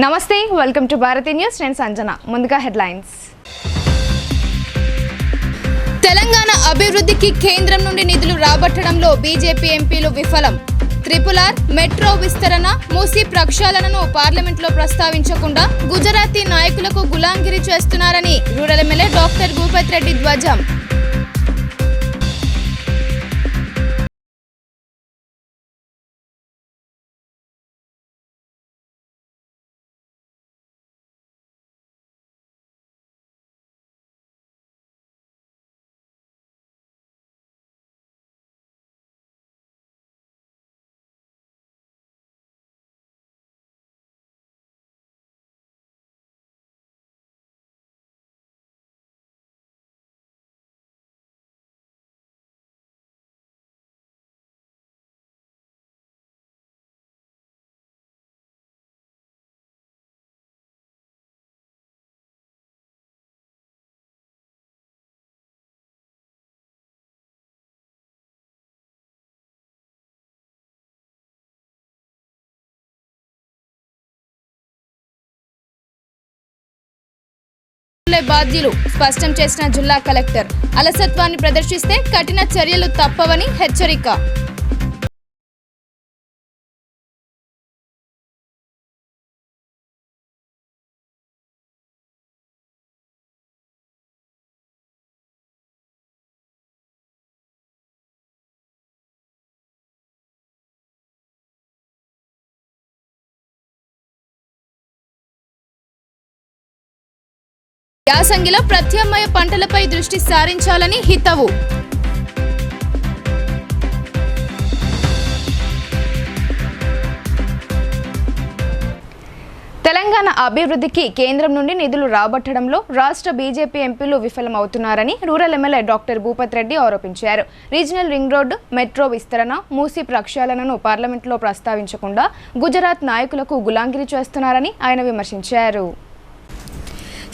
నమస్తే, welcome to Bharati news. నేను సంజన. ముందుగా హెడ్లైన్స్. తెలంగాణ అభివృద్ధికి కేంద్రం నుండి నిధులు రాబట్టడంలో బీజేపీ ఎంపీలు విఫలం. త్రిపులార్ మెట్రో విస్తరణ, మూసీ ప్రక్షాళనను పార్లమెంట్లో ప్రస్తావించకుండా గుజరాతీ నాయకులకు గులాంగిరి చేస్తున్నారని rural MLA doctor Bhupath Reddy ధ్వజం. బాధ్యులు స్పష్టం చేసిన జిల్లా కలెక్టర్. అలసత్వాన్ని ప్రదర్శిస్తే కఠిన చర్యలు తప్పవని హెచ్చరిక. యాసంగిలో ప్రత్యామ్నాయ పంటలపై దృష్టి సారించాలని హితవు. తెలంగాణ అభివృద్ధికి కేంద్రం నుండి నిధులు రాబట్టడంలో రాష్ట్ర బీజేపీ ఎంపీలు విఫలమవుతున్నారని rural MLA doctor Bhupath Reddy ఆరోపించారు. రీజనల్ రింగ్ రోడ్డు, మెట్రో విస్తరణ, మూసీ ప్రక్షాళనను పార్లమెంట్లో ప్రస్తావించకుండా గుజరాత్ నాయకులకు గులాంగిరి చేస్తున్నారని ఆయన విమర్శించారు.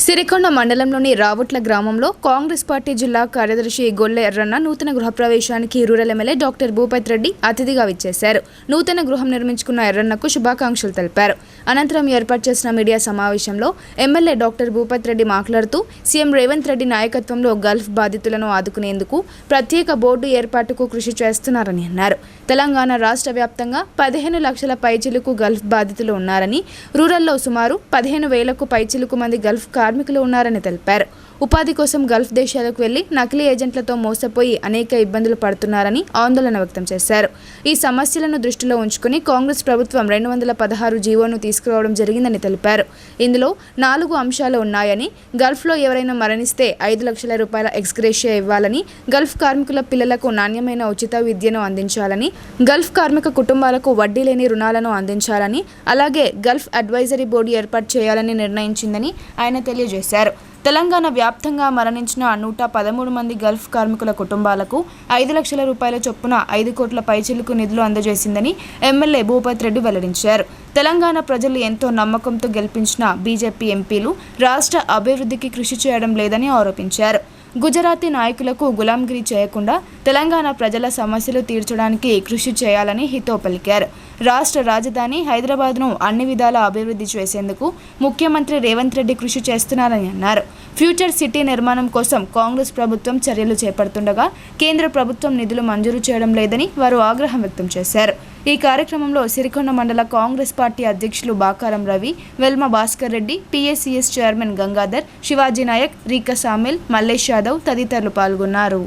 సిరికొండ మండలంలోని రావుట్ల గ్రామంలో కాంగ్రెస్ పార్టీ జిల్లా కార్యదర్శి గొల్లె ఎర్రన్న నూతన గృహప్రవేశానికి rural MLA doctor Bhupath Reddy అతిథిగా విచ్చేశారు. నూతన గృహం నిర్మించుకున్న ఎర్రన్నకు శుభాకాంక్షలు తెలిపారు. అనంతరం ఏర్పాటు చేసిన మీడియా సమావేశంలో ఎమ్మెల్యే డాక్టర్ భూపత్ రెడ్డి మాట్లాడుతూ సీఎం రేవంత్ రెడ్డి నాయకత్వంలో గల్ఫ్ బాధితులను ఆదుకునేందుకు ప్రత్యేక బోర్డు ఏర్పాటుకు కృషి చేస్తున్నారని అన్నారు. తెలంగాణ రాష్ట్ర వ్యాప్తంగా 15 లక్షల పైచిలుకు గల్ఫ్ బాధితులు ఉన్నారని, రూరల్లో సుమారు 15,000కు పైచిలుకు మంది గల్ఫ్ కార్మికులు ఉన్నారని తెలిపారు. ఉపాధి కోసం గల్ఫ్ దేశాలకు వెళ్లి నకిలీ ఏజెంట్లతో మోసపోయి అనేక ఇబ్బందులు పడుతున్నారని ఆందోళన వ్యక్తం చేశారు. ఈ సమస్యలను దృష్టిలో ఉంచుకుని కాంగ్రెస్ ప్రభుత్వం 216 జీవోను తీసుకురావడం జరిగిందని తెలిపారు. ఇందులో 4 అంశాలు ఉన్నాయని, గల్ఫ్లో ఎవరైనా మరణిస్తే 5 లక్షల రూపాయల ఎక్స్గ్రేషియా ఇవ్వాలని, గల్ఫ్ కార్మికుల పిల్లలకు నాణ్యమైన ఉచిత విద్యను అందించాలని, గల్ఫ్ కార్మిక కుటుంబాలకు వడ్డీ లేని రుణాలను అందించాలని, అలాగే గల్ఫ్ అడ్వైజరీ బోర్డు ఏర్పాటు చేయాలని నిర్ణయించిందని ఆయన తెలియజేశారు. తెలంగాణ వ్యాప్తంగా మరణించిన 113 మంది గల్ఫ్ కార్మికుల కుటుంబాలకు 5 లక్షల రూపాయల చొప్పున 5 కోట్ల పైచిలుకు నిధులు అందజేసిందని ఎమ్మెల్యే భూపత్ రెడ్డి వెల్లడించారు. తెలంగాణ ప్రజలు ఎంతో నమ్మకంతో గెలిపించిన బీజేపీ ఎంపీలు రాష్ట్ర అభివృద్ధికి కృషి చేయడం లేదని ఆరోపించారు. గుజరాతీ నాయకులకు గులాంగిరి చేయకుండా తెలంగాణ ప్రజల సమస్యలు తీర్చడానికి కృషి చేయాలని హితో పలికారు. రాష్ట్ర రాజధాని హైదరాబాద్ను అన్ని విధాల అభివృద్ధి చేసేందుకు ముఖ్యమంత్రి రేవంత్ రెడ్డి కృషి చేస్తున్నారని అన్నారు. ఫ్యూచర్ సిటీ నిర్మాణం కోసం కాంగ్రెస్ ప్రభుత్వం చర్యలు చేపడుతుండగా కేంద్ర ప్రభుత్వం నిధులు మంజూరు చేయడం లేదని వారు ఆగ్రహం వ్యక్తం చేశారు. ఈ కార్యక్రమంలో సిరికొండ మండల కాంగ్రెస్ పార్టీ అధ్యక్షులు Bakaram Ravi, Velma Bhaskar Reddy, PSCS chairman Gangadhar, Shivaji Naik, రీకా sawmill, Mallesh Yadav తదితరులు పాల్గొన్నారు.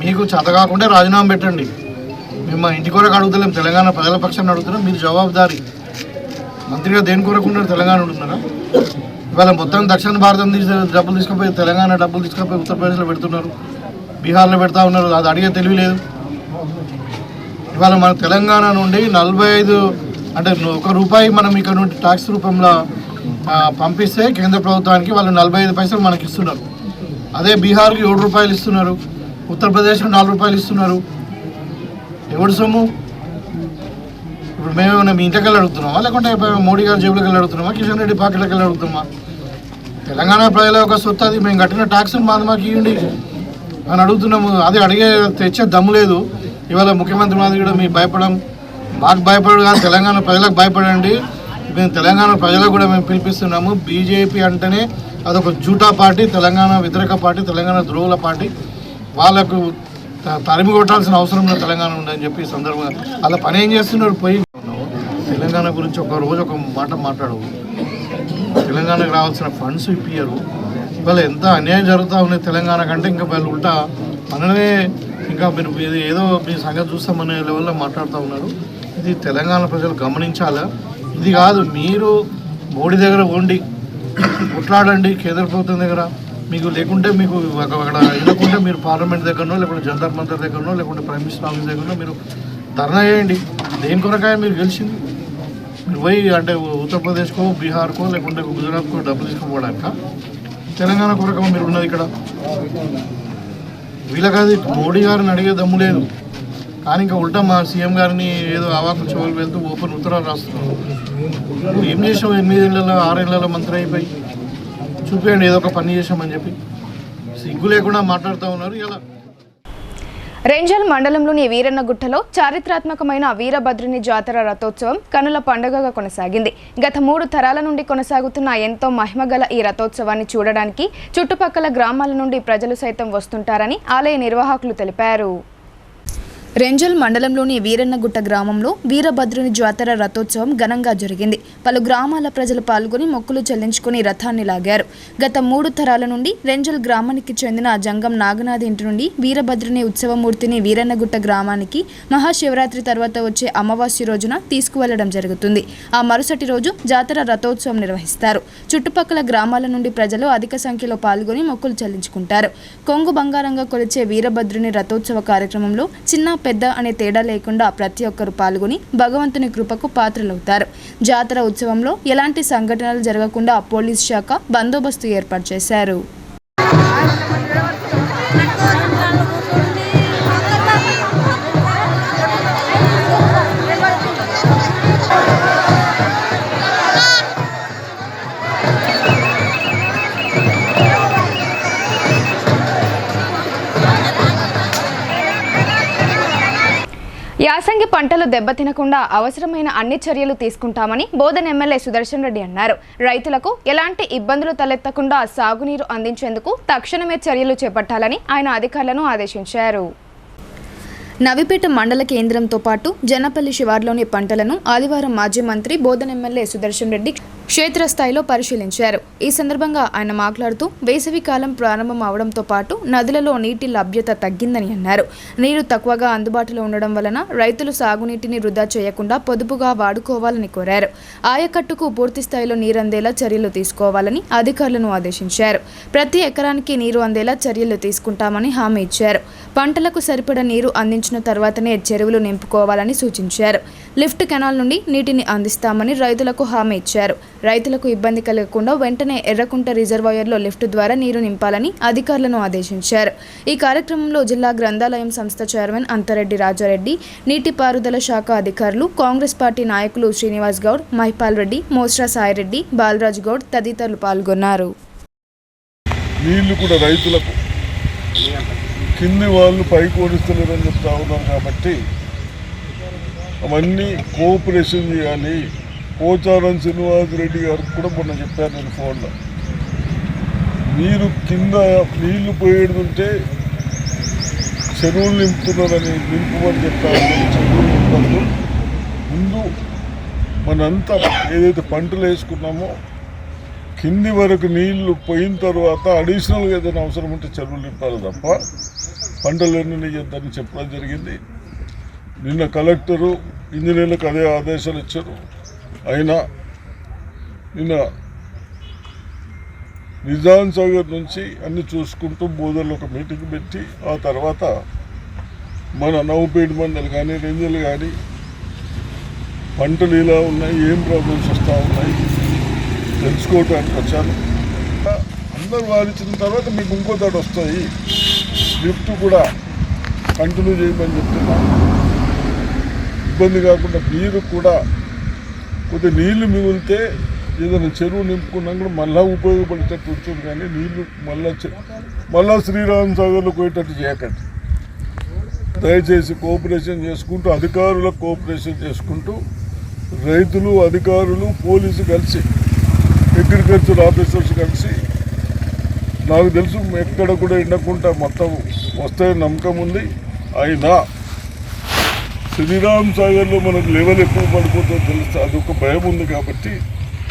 మీకు చదవకుండా రాజీనామా పెట్టండి. మేము మా ఇంటి కొరకు అడుగుతలేం, తెలంగాణ ప్రజల పక్షాన్ని అడుగుతున్నాం. మీరు జవాబుదారీ మంత్రిగా దేని కొరకు ఉన్నారు? తెలంగాణ ఉంటున్నారా? ఇవాళ మొత్తం దక్షిణ భారతం డబ్బులు తీసుకుపోయి తెలంగాణ డబ్బులు తీసుకుపోయి ఉత్తరప్రదేశ్లో పెడుతున్నారు, బీహార్లో పెడతా ఉన్నారు. అది అడిగే తెలివి లేదు. ఇవాళ మన తెలంగాణ నుండి 45 అంటే ₹1 మనం ఇక్కడ నుండి ట్యాక్స్ రూపంలో పంపిస్తే కేంద్ర ప్రభుత్వానికి వాళ్ళు 45 పైసలు మనకి ఇస్తున్నారు. అదే బీహార్కి ₹7 ఇస్తున్నారు, ఉత్తరప్రదేశ్కి ₹4 ఇస్తున్నారు. ఎవడు సొమ్ము? ఇప్పుడు మేము మీ ఇంటికి వెళ్ళి అడుగుతున్నామా, లేకుంటే మోడీ గారి జేబులకు వెళ్ళి అడుగుతున్నామా, కిషన్ రెడ్డి పాకెట్లకు వెళ్ళి అడుగుతున్నామా? తెలంగాణ ప్రజల యొక్క సొత్తు, అది మేము కట్టిన ట్యాక్స్ని మాకు ఇవ్వండి అని అడుగుతున్నాము. అది అడిగే తెచ్చే దమ్ము లేదు. ఇవాళ ముఖ్యమంత్రి మాది కూడా మీ భయపడం మాకు భయపడు కాదు, తెలంగాణ ప్రజలకు భయపడండి. మేము తెలంగాణ ప్రజలకు కూడా మేము పిలిపిస్తున్నాము. బీజేపీ అంటేనే అదొక జూటా పార్టీ, తెలంగాణ వ్యతిరేక పార్టీ, తెలంగాణ ద్రోహుల పార్టీ. వాళ్ళకు తరిమి కొట్టాల్సిన అవసరం లేదు తెలంగాణ ఉందని చెప్పి సందర్భంగా అలా పని ఏం చేస్తున్నారు. పోయి తెలంగాణ గురించి ఒక రోజు ఒక మాట మాట్లాడవు. తెలంగాణకు రావాల్సిన ఫండ్స్ ఇప్పియరు. ఇవాళ ఎంత అన్యాయం జరుగుతూ ఉన్నాయి తెలంగాణ కంటే. ఇంకా వాళ్ళు ఉల్టా మనమే ఇంకా మీరు ఏదో మీ సంగతి చూస్తామనే లెవెల్లో మాట్లాడుతూ ఉన్నారు. ఇది తెలంగాణ ప్రజలు గమనించాలా. ఇది కాదు, మీరు మోడీ దగ్గర ఉండి కొట్లాడండి కేంద్ర ప్రభుత్వం దగ్గర. మీకు లేకుంటే మీకు అక్కడ వెళ్ళకుంటే మీరు పార్లమెంట్ దగ్గరనో లేకుంటే జంతర్ మంతర్ దగ్గరనో లేకుంటే ప్రైమ్ మినిస్టర్ ఆఫీస్ దగ్గరనో మీరు ధర్నా చేయండి. దేని కొరకాయ మీరు గెలిచింది? మీరు పోయి అంటే ఉత్తరప్రదేశ్కో బీహార్కో లేకుంటే గుజరాత్కో డబ్బులు తీసుకోవడానిక? తెలంగాణ కొరక మీరు ఉన్నది ఇక్కడ. వీళ్ళకది మోడీ గారిని అడిగే దమ్ము లేదు. కానీ ఇంకా ఉల్టా మా సీఎం గారిని ఏదో అవాకులు చెవులు వెళ్తూ ఓపెన్ ఉత్తరాలు రాస్తున్నారు. ఏం చేసాం? 8 ఏళ్ళలో 6 ఏళ్ళలో మంత్రి అయిపోయి చూపించండి ఏదో ఒక పని చేసామని చెప్పి. సిగ్గు లేకుండా మాట్లాడుతూ ఉన్నారు. ఇలా రేంజల్ మండలంలోని వీరన్నగుట్టలో చారిత్రాత్మకమైన వీరభద్రుని జాతర రథోత్సవం కనుల పండుగగా కొనసాగింది. గత 3 తరాల నుండి కొనసాగుతున్న ఎంతో మహిమగల ఈ రథోత్సవాన్ని చూడడానికి చుట్టుపక్కల గ్రామాల నుండి ప్రజలు సైతం వస్తుంటారని ఆలయ నిర్వాహకులు తెలిపారు. రేంజల్ మండలంలోని వీరన్నగుట్ట గ్రామంలో వీరభద్రుని జాతర రథోత్సవం ఘనంగా జరిగింది. పలు గ్రామాల ప్రజలు పాల్గొని మొక్కులు చెల్లించుకుని రథాన్ని లాగారు. గత 3 తరాల నుండి రేంజల్ గ్రామానికి చెందిన జంగం నాగనాథ్ ఇంటి నుండి వీరభద్రుని ఉత్సవమూర్తిని వీరన్నగుట్ట గ్రామానికి మహాశివరాత్రి తర్వాత వచ్చే అమావాస్య రోజున తీసుకువెళ్లడం జరుగుతుంది. ఆ మరుసటి రోజు జాతర రథోత్సవం నిర్వహిస్తారు. చుట్టుపక్కల గ్రామాల నుండి ప్రజలు అధిక సంఖ్యలో పాల్గొని మొక్కులు చెల్లించుకుంటారు. కొంగు బంగారంగా కొలిచే వీరభద్రుని రథోత్సవ కార్యక్రమంలో చిన్న పెద్ద అనే తేడా లేకుండా ప్రతి ఒక్కరు పాల్గొని భగవంతుని కృపకు పాత్రలవుతారు. జాతర ఉత్సవంలో ఎలాంటి సంఘటనలు జరగకుండా పోలీస్ శాఖ బందోబస్తు ఏర్పాటు చేశారు. యాసంగి పంటలు దెబ్బతినకుండా అవసరమైన అన్ని చర్యలు తీసుకుంటామని బోధన్ ఎమ్మెల్యే సుదర్శన్ రెడ్డి అన్నారు. రైతులకు ఎలాంటి ఇబ్బందులు తలెత్తకుండా సాగునీరు అందించేందుకు తక్షణమే చర్యలు చేపట్టాలని ఆయన అధికారులను ఆదేశించారు. నవిపేట మండల కేంద్రంతో పాటు జనపల్లి శివార్లోని పంటలను ఆదివారం మాజీ మంత్రి బోధన్ ఎమ్మెల్యే సుదర్శన్ రెడ్డి క్షేత్రస్థాయిలో పరిశీలించారు. ఈ సందర్భంగా ఆయన మాట్లాడుతూ వేసవి కాలం ప్రారంభం అవడంతో పాటు నదులలో నీటి లభ్యత తగ్గిందని అన్నారు. నీరు తక్కువగా అందుబాటులో ఉండడం వలన రైతులు సాగునీటిని వృధా చేయకుండా పొదుపుగా వాడుకోవాలని కోరారు. ఆయకట్టుకు పూర్తి స్థాయిలో నీరు అందేలా చర్యలు తీసుకోవాలని అధికారులను ఆదేశించారు. ప్రతి ఎకరానికి నీరు అందేలా చర్యలు తీసుకుంటామని హామీ ఇచ్చారు. పంటలకు సరిపడా నీరు అందించిన తర్వాతనే చెరువులు నింపుకోవాలని సూచించారు. లిఫ్ట్ కెనాల్ నుండి నీటిని అందిస్తామని రైతులకు హామీ ఇచ్చారు. రైతులకు ఇబ్బంది కలగకుండా వెంటనే ఎర్రకుంట రిజర్వాయర్లో లిఫ్ట్ ద్వారా నీరు నింపాలని అధికారులను ఆదేశించారు. ఈ కార్యక్రమంలో జిల్లా గ్రంథాలయం సంస్థ చైర్మన్ అంతరెడ్డి రాజారెడ్డి, నీటిపారుదల శాఖ అధికారులు, కాంగ్రెస్ పార్టీ నాయకులు శ్రీనివాస్ గౌడ్, మహిపాల్ రెడ్డి, మోస్రా సాయిరెడ్డి, బాలరాజ్ గౌడ్ తదితరులు పాల్గొన్నారు. నీళ్లు కూడా రైతులకు కింది వాళ్ళు పైకి ఓడిస్తలేరని చెప్తా ఉన్నారు. కాబట్టి అవన్నీ కోఆపరేషన్ చేయాలి. పోచారం శ్రీనివాస్ రెడ్డి గారికి కూడా మొన్న చెప్పారు నేను ఫోన్లో. మీరు కింద నీళ్లు పోయేడుంటే చెరువులు నింపుతున్నారని నింపమని చెప్పారు. చెరువులు నింపద్దు. ముందు మనంతా ఏదైతే పంటలు వేసుకున్నామో కింది వరకు నీళ్లు పోయిన తర్వాత అడిషనల్గా ఏదైనా అవసరం ఉంటే చెరువులు నింపాలి తప్ప పంటలు ఎన్ని చేద్దని చెప్పడం జరిగింది. నిన్న కలెక్టరు ఇంజనీర్లకు అదే ఆదేశాలు ఇచ్చారు. అయినా నిన్న నిజాం సాగర్ నుంచి అన్ని చూసుకుంటూ బోధనలో ఒక మీటింగ్ పెట్టి ఆ తర్వాత మన నవ్వుపేట మండలి కానీ రేంజలు కానీ పంటలు ఇలా ఉన్నాయి, ఏం ప్రాబ్లమ్స్ వస్తూ ఉన్నాయి తెలుసుకోవటానికి వచ్చాను. అందరూ వారించిన తర్వాత మీకు ఇంకో దాటి వస్తాయి. లిఫ్ట్ కూడా కంటిన్యూ చేయమని చెప్తున్నాను. ఇబ్బంది కాకుండా మీరు కూడా కొద్దిగా నీళ్లు మిగిలితే ఏదైనా చెరువు నింపుకున్నా కూడా మళ్ళీ ఉపయోగపడేటట్టు ఉంటుంది. కానీ నీళ్లు మళ్ళా శ్రీరామ్ సాగర్లో పోయేటట్టు చేయకండి. దయచేసి కోఆపరేషన్ చేసుకుంటూ, అధికారులకు కోఆపరేషన్ చేసుకుంటూ, రైతులు, అధికారులు, పోలీసు కలిసి, అగ్రికల్చర్ ఆఫీసర్స్ కలిసి, నాకు తెలుసు ఎక్కడ కూడా ఎండకుండా మొత్తం వస్తాయని నమ్మకం ఉంది. అయినా శ్రీరామ్ సాగర్లో మనకు లెవెల్ ఎక్కువ పడిపోతుందో తెలుస్తే అదొక భయం ఉంది. కాబట్టి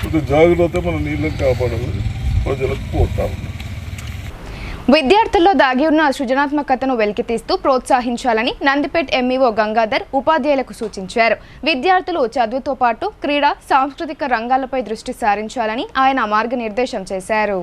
కొంచెం జాగ్రత్త, మన నీళ్ళని కాపాడాలని ప్రజలకు కోరుతాము. విద్యార్థుల్లో దాగి ఉన్న సృజనాత్మకతను వెలికితీస్తూ ప్రోత్సహించాలని నందిపేట్ ఎంఈఓ గంగాధర్ ఉపాధ్యాయులకు సూచించారు. విద్యార్థులు చదువుతో పాటు క్రీడా, సాంస్కృతిక రంగాలపై దృష్టి సారించాలని ఆయన మార్గనిర్దేశం చేశారు.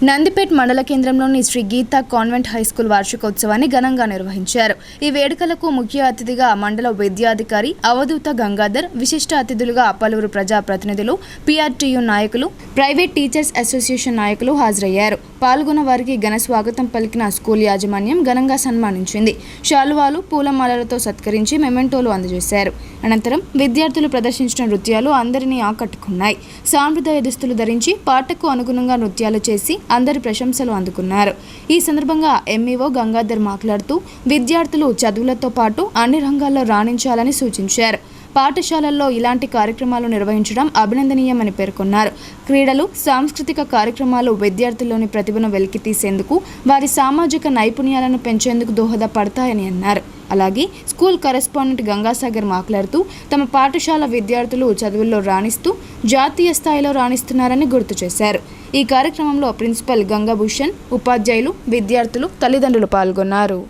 నందిపేట్ మండల కేంద్రంలోని శ్రీ గీతా కాన్వెంట్ హైస్కూల్ వార్షికోత్సవాన్ని ఘనంగా నిర్వహించారు. ఈ వేడుకలకు ముఖ్య అతిథిగా మండల విద్యాధికారి అవధూత గంగాధర్, విశిష్ట అతిథులుగా పలువురు ప్రజాప్రతినిధులు, PRTU నాయకులు, ప్రైవేట్ టీచర్స్ అసోసియేషన్ నాయకులు హాజరయ్యారు. పాల్గొన్న వారికి ఘన స్వాగతం పలికిన స్కూల్ యాజమాన్యం ఘనంగా సన్మానించింది. శాలువాలు, పూలమాలలతో సత్కరించి మెమెంటోలు అందజేశారు. అనంతరం విద్యార్థులు ప్రదర్శించిన నృత్యాలు అందరినీ ఆకట్టుకున్నాయి. సాంప్రదాయ దుస్తులు ధరించి పాటకు అనుగుణంగా నృత్యాలు చేసి అందరి ప్రశంసలు అందుకున్నారు. ఈ సందర్భంగా ఎంఈఓ గంగాధర్ మాట్లాడుతూ విద్యార్థులు చదువులతో పాటు అన్ని రంగాల్లో రాణించాలని సూచించారు. పాఠశాలల్లో ఇలాంటి కార్యక్రమాలు నిర్వహించడం అభినందనీయమని పేర్కొన్నారు. క్రీడలు, సాంస్కృతిక కార్యక్రమాలు విద్యార్థుల్లోని ప్రతిభను వెలికితీసేందుకు, వారి సామాజిక నైపుణ్యాలను పెంచేందుకు దోహదపడతాయని అన్నారు. అలాగే స్కూల్ కరెస్పాండెంట్ గంగాసాగర్ మాట్లాడుతూ తమ పాఠశాల విద్యార్థులు చదువుల్లో రాణిస్తూ జాతీయ స్థాయిలో రాణిస్తున్నారని గుర్తు చేశారు. ఈ కార్యక్రమంలో ప్రిన్సిపల్ గంగాభూషణ్, ఉపాధ్యాయులు, విద్యార్థులు, తల్లిదండ్రులు పాల్గొన్నారు.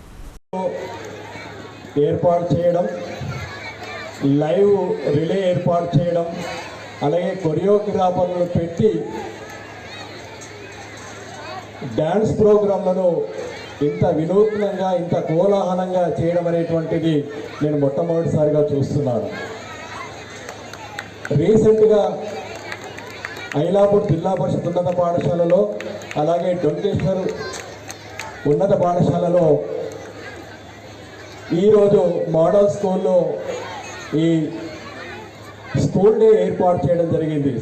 ఏర్పాటు చేయడం, లైవ్ రిలే ఏర్పాటు చేయడం, అలాగే కొరియోగ్రాఫర్లను పెట్టి డ్యాన్స్ ప్రోగ్రాంలను ఇంత వినూత్నంగా, ఇంత కోలాహలంగా చేయడం అనేటువంటిది నేను మొట్టమొదటిసారిగా చూస్తున్నాను. రీసెంట్గా ఐలాపూర్ జిల్లా పరిషత్ ఉన్నత పాఠశాలలో, అలాగే డొంకేశ్వర్ ఉన్నత పాఠశాలలో ఈరోజు మోడల్ స్కూల్లో ఈ స్కూల్ డే ఏర్పాటు చేయడం జరిగింది.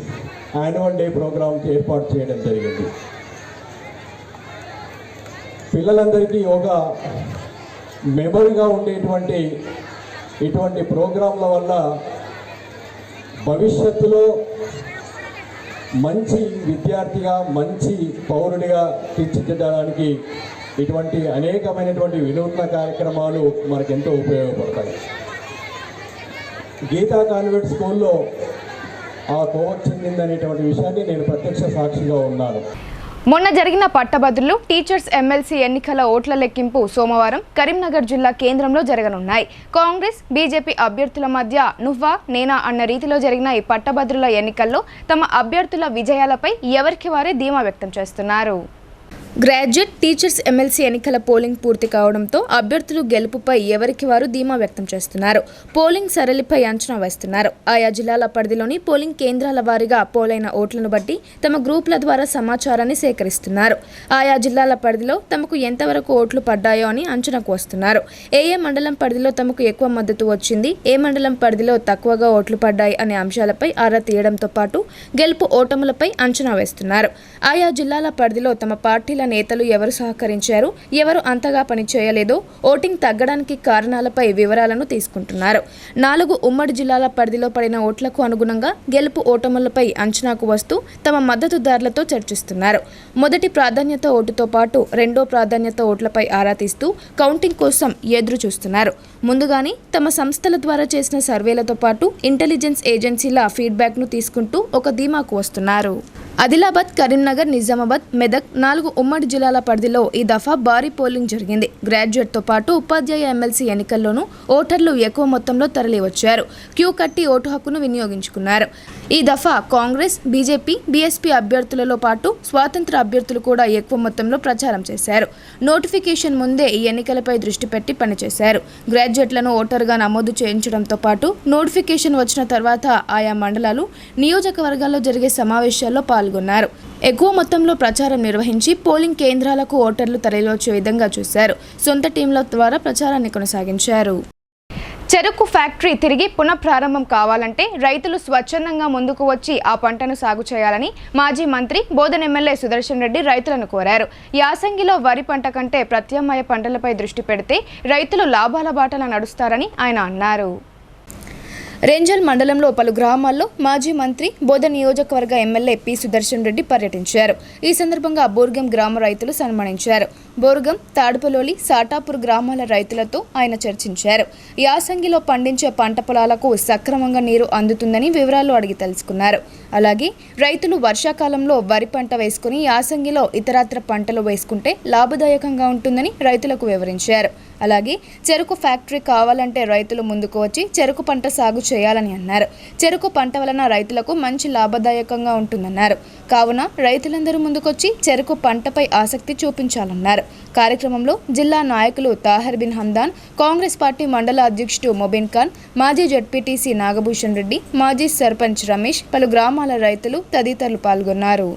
యాన్యువల్ డే ప్రోగ్రామ్ ఏర్పాటు చేయడం జరిగింది. పిల్లలందరికీ ఒక మెమరీగా ఉండేటువంటి ఇటువంటి ప్రోగ్రాంల వల్ల భవిష్యత్తులో మంచి విద్యార్థిగా, మంచి పౌరుడిగా తీర్చిదిద్దడానికి ఇటువంటి అనేకమైనటువంటి వినూత్న కార్యక్రమాలు మనకెంతో ఉపయోగపడతాయి. గీతా కాన్వెంట్ స్కూల్లో ఆ కోవకు చెందిందనేటువంటి విషయాన్ని నేను ప్రత్యక్ష సాక్షిగా ఉన్నాను. మొన్న జరిగిన పట్టభద్రులు, టీచర్స్ ఎమ్మెల్సీ ఎన్నికల ఓట్ల లెక్కింపు సోమవారం కరీంనగర్ జిల్లా కేంద్రంలో జరగనున్నాయి. కాంగ్రెస్, బీజేపీ అభ్యర్థుల మధ్య నువ్వా నేనా అన్న రీతిలో జరిగిన ఈ పట్టభద్రుల ఎన్నికల్లో తమ అభ్యర్థుల విజయాలపై ఎవరికి వారే ధీమా వ్యక్తం చేస్తున్నారు. గ్రాడ్యుయేట్, టీచర్స్ ఎమ్మెల్సీ ఎన్నికల పోలింగ్ పూర్తి కావడంతో అభ్యర్థులు గెలుపుపై ఎవరికి వారు ధీమా వ్యక్తం చేస్తున్నారు. పోలింగ్ సరళిపై అంచనా వేస్తున్నారు. ఆయా జిల్లాల పరిధిలోని పోలింగ్ కేంద్రాల వారీగా పోలైన ఓట్లను బట్టి తమ గ్రూపుల ద్వారా సమాచారాన్ని సేకరిస్తున్నారు. ఆయా జిల్లాల పరిధిలో తమకు ఎంతవరకు ఓట్లు పడ్డాయో అని అంచనాకు వస్తున్నారు. ఏ మండలం పరిధిలో తమకు ఎక్కువ మద్దతు వచ్చింది, ఏ మండలం పరిధిలో తక్కువగా ఓట్లు పడ్డాయి అనే అంశాలపై ఆరా తీయడంతో పాటు గెలుపు ఓటములపై అంచనా వేస్తున్నారు. ఆయా జిల్లాల పరిధిలో తమ పార్టీల నేతలు ఎవరు సహకరించారు, ఎవరు అంతగా పనిచేయలేదో, ఓటింగ్ తగ్గడానికి కారణాలపై వివరాలను తీసుకుంటున్నారు. 4 ఉమ్మడి జిల్లాల పరిధిలో పడిన ఓట్లకు అనుగుణంగా గెలుపు ఓటములపై అంచనాకు వస్తూ తమ మద్దతుదారులతో చర్చిస్తున్నారు. మొదటి ప్రాధాన్యత ఓటుతో పాటు రెండో ప్రాధాన్యత ఓట్లపై ఆరా తీస్తూ కౌంటింగ్ కోసం ఎదురు చూస్తున్నారు. ముందుగానే తమ సంస్థల ద్వారా చేసిన సర్వేలతో పాటు ఇంటెలిజెన్స్ ఏజెన్సీల ఫీడ్బ్యాక్ను తీసుకుంటూ ఒక ధీమాకు వస్తున్నారు. ఆదిలాబాద్, కరీంనగర్, నిజామాబాద్, మెదక్ 4 ఉమ్మడి జిల్లాల పరిధిలో ఈ దఫా భారీ పోలింగ్ జరిగింది. గ్రాడ్యుయేట్తో పాటు ఉపాధ్యాయ ఎమ్మెల్సీ ఎన్నికల్లోనూ ఓటర్లు ఎక్కువ మొత్తంలో తరలివచ్చారు. క్యూ కట్టి ఓటు హక్కును వినియోగించుకున్నారు. ఈ దఫా కాంగ్రెస్, బీజేపీ, బీఎస్పీ అభ్యర్థులలో పాటు స్వాతంత్ర అభ్యర్థులు కూడా ఎక్కువ మొత్తంలో ప్రచారం చేశారు. నోటిఫికేషన్ ముందే ఈ ఎన్నికలపై దృష్టి పెట్టి పనిచేశారు. గ్రాడ్యుయేట్లను ఓటర్గా నమోదు చేయించడంతో పాటు నోటిఫికేషన్ వచ్చిన తర్వాత ఆయా మండలాలు, నియోజకవర్గాల్లో జరిగే సమావేశాల్లో పాల్గొన్నారు. ఎక్కువ మొత్తంలో ప్రచారం నిర్వహించి పోలింగ్ కేంద్రాలకు ఓటర్లు తరలివచ్చే విధంగా చూశారు. సొంత టీంల ద్వారా ప్రచారాన్ని కొనసాగించారు. చెరుకు ఫ్యాక్టరీ తిరిగి పునఃప్రారంభం కావాలంటే రైతులు స్వచ్ఛందంగా ముందుకు వచ్చి ఆ పంటను సాగు చేయాలని మాజీ మంత్రి బోధన్ ఎమ్మెల్యే సుదర్శన్ రెడ్డి రైతులను కోరారు. యాసంగిలో వరి పంట కంటే ప్రత్యామ్నాయ పంటలపై దృష్టి పెడితే రైతులు లాభాల బాటలో నడుస్తారని ఆయన అన్నారు. రేంజల్ మండలంలో పలు గ్రామాల్లో మాజీ మంత్రి బోధన్ నియోజకవర్గ ఎమ్మెల్యే పి సుదర్శన్ రెడ్డి పర్యటించారు. ఈ సందర్భంగా బోర్గం గ్రామ రైతులు సన్మానించారు. బోర్గం, తాడుపలోలి, సాటాపూర్ గ్రామాల రైతులతో ఆయన చర్చించారు. యాసంగిలో పండించే పంట పొలాలకు సక్రమంగా నీరు అందుతుందని వివరాలు అడిగి తెలుసుకున్నారు. అలాగే రైతులు వర్షాకాలంలో వరి పంట వేసుకుని యాసంగిలో ఇతరత్ర పంటలు వేసుకుంటే లాభదాయకంగా ఉంటుందని రైతులకు వివరించారు. అలాగే చెరుకు ఫ్యాక్టరీ కావాలంటే రైతులు ముందుకు వచ్చి చెరుకు పంట సాగు చేయాలని అన్నారు. చెరుకు పంట వలన రైతులకు మంచి లాభదాయకంగా ఉంటుందన్నారు. కావున రైతులందరూ ముందుకొచ్చి చెరుకు పంటపై ఆసక్తి చూపించాలన్నారు. కార్యక్రమంలో జిల్లా నాయకులు Tahir bin Hamdan, Congress party మండల అధ్యక్షుడు మొబిన్ ఖాన్, మాజీ జడ్పీటీసీ నాగభూషణ్ రెడ్డి, మాజీ సర్పంచ్ రమేష్, పలు గ్రామాల రైతులు తదితరులు పాల్గొన్నారు.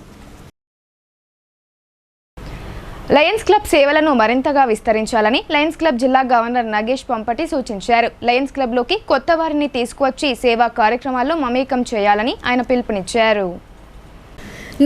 లయన్స్ క్లబ్ సేవలను మరింతగా విస్తరించాలని లయన్స్ క్లబ్ జిల్లా గవర్నర్ నగేష్ పంపటి సూచించారు. లయన్స్ క్లబ్లోకి కొత్త వారిని తీసుకువచ్చి సేవా కార్యక్రమాల్లో మమేకం చేయాలని ఆయన పిలుపునిచ్చారు.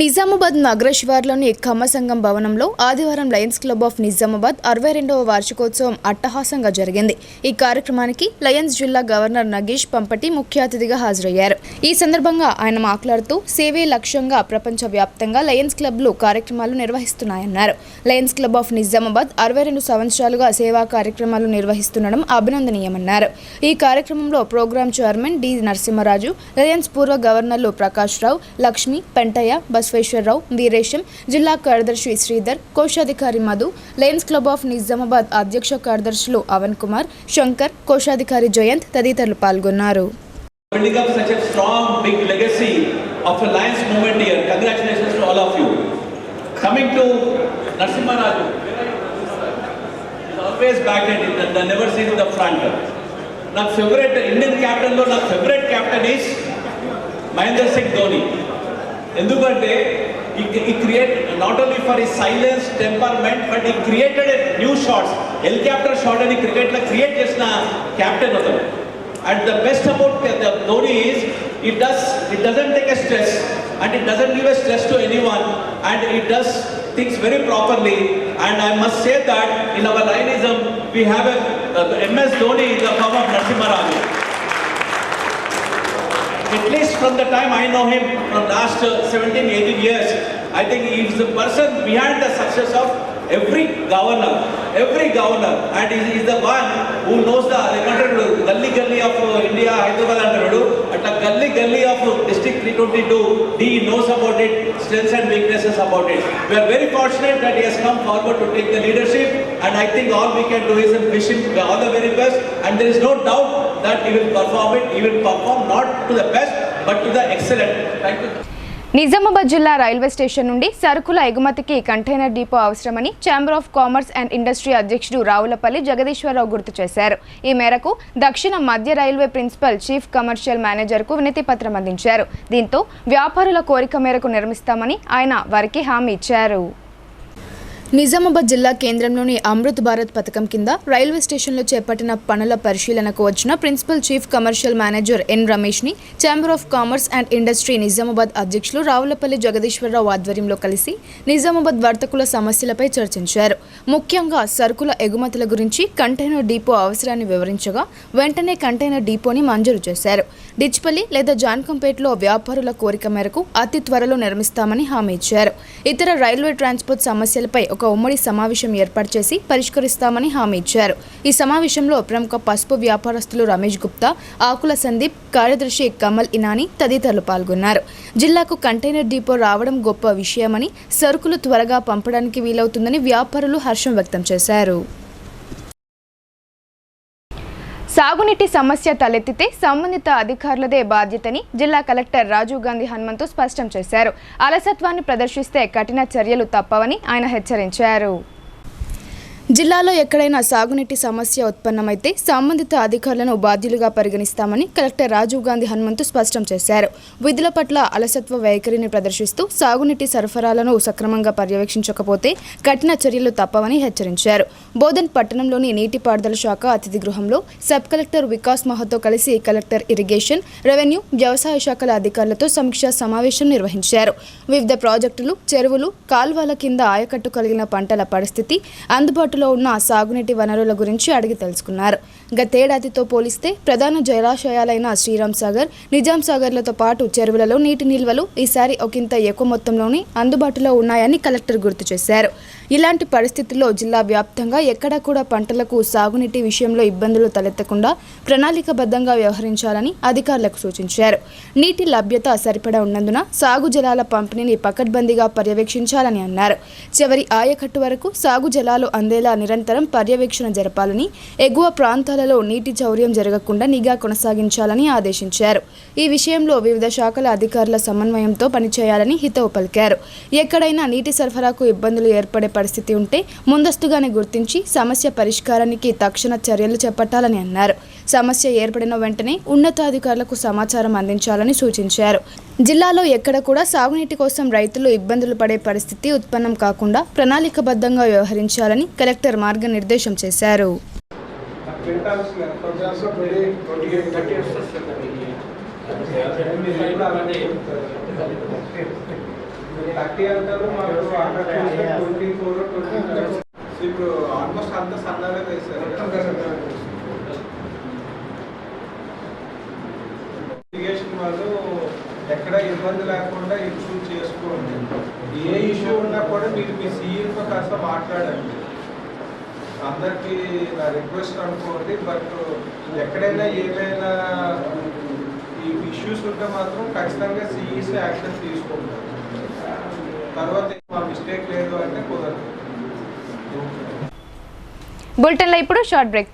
నిజామాబాద్ నగర శివార్లోని ఖమ్మసంగం భవనంలో ఆదివారం లయన్స్ క్లబ్ ఆఫ్ నిజామాబాద్ 62వ వార్షికోత్సవం అట్టహాసంగా జరిగింది. ఈ కార్యక్రమానికి లయన్స్ జిల్లా గవర్నర్ నగేష్ పంపటి ముఖ్య అతిథిగా హాజరయ్యారు. ఈ సందర్భంగా ఆయన మాట్లాడుతూ సేవే లక్ష్యంగా ప్రపంచవ్యాప్తంగా లయన్స్ క్లబ్లు కార్యక్రమాలు నిర్వహిస్తున్నాయన్నారు. లయన్స్ క్లబ్ ఆఫ్ నిజామాబాద్ 62 సంవత్సరాలుగా సేవా కార్యక్రమాలు నిర్వహిస్తుండడం అభినందనీయమన్నారు. ఈ కార్యక్రమంలో program chairman D Narasimharaju, Lions పూర్వ గవర్నర్లు ప్రకాష్ రావు, లక్ష్మి, పెంటయ్య, బసవేశ్వరరావు, వీరేశం, జిల్లా కార్యదర్శి శ్రీధర్, కోశాధికారి Madhu, Lions club of Nizamabad అధ్యక్ష కార్యదర్శులు అవన్ కుమార్, శంకర్, కోశాధికారి జయంత్ తదితరులు పాల్గొన్నారు. Building up such a strong, big legacy of a Lions movement here. Congratulations to all of you. Coming to Narasimha Raju, he's always backed it, never seen in the front. Now favorite Indian captain lo, now favorite captain is Mahendra Singh Dhoni. ఎందుకంటే he created not only for his silence, temperament, but he created a new shots. Helicopter shot అని cricket లో create చేసిన captain అతను. And the best about the Dhoni is it doesn't take a stress and it doesn't give a stress to anyone and it does things very properly. And I must say that in our Lionism we have a MS Dhoni in the form of Narasimha Raju. At least from the time I know him, from last 17-18 years, I think he is the person behind the success of every governor, and he is the one who knows the gully of India, Hyderabad and the gully of District 322, he knows about it, strengths and weaknesses about it. We are very fortunate that he has come forward to take the leadership, and I think all we can do is wish him all the very best, and there is no doubt that he will perform it. He will perform not to the best but to the excellent. Thank you. Nizamabad జిల్లా railway station నుండి సరుకుల ఎగుమతికి container depot అవసరమని chamber of commerce and industry అధ్యక్షుడు రావులపల్లి జగదీశ్వరరావు గుర్తు చేశారు. ఈ మేరకు దక్షిణ మధ్య రైల్వే ప్రిన్సిపల్ చీఫ్ కమర్షియల్ మేనేజర్కు వినతి పత్రం అందించారు. దీంతో వ్యాపారుల కోరిక మేరకు నిర్మిస్తామని ఆయన వారికి హామీ ఇచ్చారు. నిజామాబాద్ జిల్లా కేంద్రంలోని అమృత్ భారత్ పథకం కింద రైల్వే స్టేషన్లో చేపట్టిన పనుల పరిశీలనకు వచ్చిన principal chief commercial manager N రమేష్ని chamber of commerce and industry Nizamabad అధ్యక్షులు రావులపల్లి జగదీశ్వరరావు ఆధ్వర్యంలో కలిసి నిజామాబాద్ వర్తకుల సమస్యలపై చర్చించారు. ముఖ్యంగా సరుకుల ఎగుమతుల గురించి కంటైనర్ డిపో అవసరాన్ని వివరించగా వెంటనే కంటైనర్ డిపోని మంజూరు చేశారు. డిచ్పల్లి లేదా జాన్కంపేటలో వ్యాపారుల కోరిక మేరకు అతి త్వరలో నిర్మిస్తామని హామీ ఇచ్చారు. ఇతర రైల్వే ట్రాన్స్పోర్ట్ సమస్యలపై ఒక ఉమ్మడి సమావేశం ఏర్పాటు చేసి పరిష్కరిస్తామని హామీ ఇచ్చారు. ఈ సమావేశంలో ప్రముఖ పసుపు వ్యాపారస్తులు రమేష్ గుప్తా, ఆకుల సందీప్, కార్యదర్శి కమల్ ఇనాని తదితరులు పాల్గొన్నారు. జిల్లాకు కంటైనర్ డిపో రావడం గొప్ప విషయమని, సరుకులు త్వరగా పంపడానికి వీలవుతుందని వ్యాపారులు హర్షం వ్యక్తం చేశారు. సాగునీటి సమస్య తలెత్తితే సంబంధిత అధికారులదే బాధ్యతని జిల్లా కలెక్టర్ రాజీవ్ గాంధీ హనుమంతు స్పష్టం చేశారు. అలసత్వాన్ని ప్రదర్శిస్తే కఠిన చర్యలు తప్పవని ఆయన హెచ్చరించారు. జిల్లాలో ఎక్కడైనా సాగునీటి సమస్య ఉత్పన్నమైతే సంబంధిత అధికారులను బాధ్యులుగా పరిగణిస్తామని కలెక్టర్ రాజీవ్ గాంధీ హనుమంతు స్పష్టం చేశారు. విధుల పట్ల అలసత్వ వైఖరిని ప్రదర్శిస్తూ సాగునీటి సరఫరాలను సక్రమంగా పర్యవేక్షించకపోతే కఠిన చర్యలు తప్పవని హెచ్చరించారు. బోధన్ పట్టణంలోని నీటిపారుదల శాఖ అతిథి గృహంలో సబ్ కలెక్టర్ వికాస్ మహతో కలిసి కలెక్టర్ ఇరిగేషన్, రెవెన్యూ, వ్యవసాయ శాఖల అధికారులతో సమీక్షా సమావేశం నిర్వహించారు. వివిధ ప్రాజెక్టులు, చెరువులు, కాల్వల కింద ఆయకట్టు కలిగిన పంటల పరిస్థితి, అందుబాటులో ఉన్న సాగునీటి వనరుల గురించి అడిగి తెలుసుకున్నారు. గతేడాదితో పోలిస్తే ప్రధాన జలాశయాలైన శ్రీరామ్ సాగర్, నిజాం సాగర్లతో పాటు చెరువులలో నీటి నిల్వలు ఈసారి ఒకంత ఎక్కువ మొత్తంలోనే అందుబాటులో ఉన్నాయని కలెక్టర్ గుర్తు చేశారు. ఇలాంటి పరిస్థితుల్లో జిల్లా వ్యాప్తంగా ఎక్కడా కూడా పంటలకు సాగునీటి విషయంలో ఇబ్బందులు తలెత్తకుండా ప్రణాళికబద్ధంగా వ్యవహరించాలని అధికారులకు సూచించారు. నీటి లభ్యత సరిపడా ఉన్నందున సాగు జలాల పంపిణీని పకడ్బందీగా పర్యవేక్షించాలని అన్నారు. చివరి ఆయకట్టు వరకు సాగు జలాలు అందేలా నిరంతరం పర్యవేక్షణ జరపాలని, ఎగువ ప్రాంతాలలో నీటి చౌర్యం జరగకుండా నిఘా కొనసాగించాలని ఆదేశించారు. ఈ విషయంలో వివిధ శాఖల అధికారుల సమన్వయంతో పనిచేయాలని హితవు పలికారు. ఎక్కడైనా నీటి సరఫరాకు ఇబ్బందులు ఏర్పడే పరిస్థితి ఉంటే ముందస్తుగానే గుర్తించి సమస్య పరిష్కారానికి తక్షణ చర్యలు చేపట్టాలని అన్నారు. సమస్య ఏర్పడిన వెంటనే ఉన్నతాధికారులకు సమాచారం అందించాలని సూచించారు. జిల్లాలో ఎక్కడ కూడా సాగునీటి కోసం రైతులు ఇబ్బందులు పడే పరిస్థితి ఉత్పన్నం కాకుండా ప్రణాళికబద్ధంగా వ్యవహరించాలని కలెక్టర్ మార్గనిర్దేశం చేశారు. ఇప్పుడు ఆల్మోస్ట్ అంత సన్నగా ఇరిగేషన్ వాళ్ళు ఎక్కడ ఇబ్బంది లేకుండా ఇష్యూ చేసుకోండి. ఏ ఇష్యూ ఉన్నా కూడా మీరు మీ సీఈతో కాస్త మాట్లాడండి. అందరికీ నా రిక్వెస్ట్ అనుకోండి. బట్ ఎక్కడైనా ఏమైనా ఈ ఇష్యూస్ ఉంటే మాత్రం ఖచ్చితంగా సీఈసీ యాక్షన్ తీసుకుంటారు. తర్వాత మా మిస్టేక్ లేదు అంటే కుదరదు. బులెటిన్లో ఇప్పుడు షార్ట్ బ్రేక్.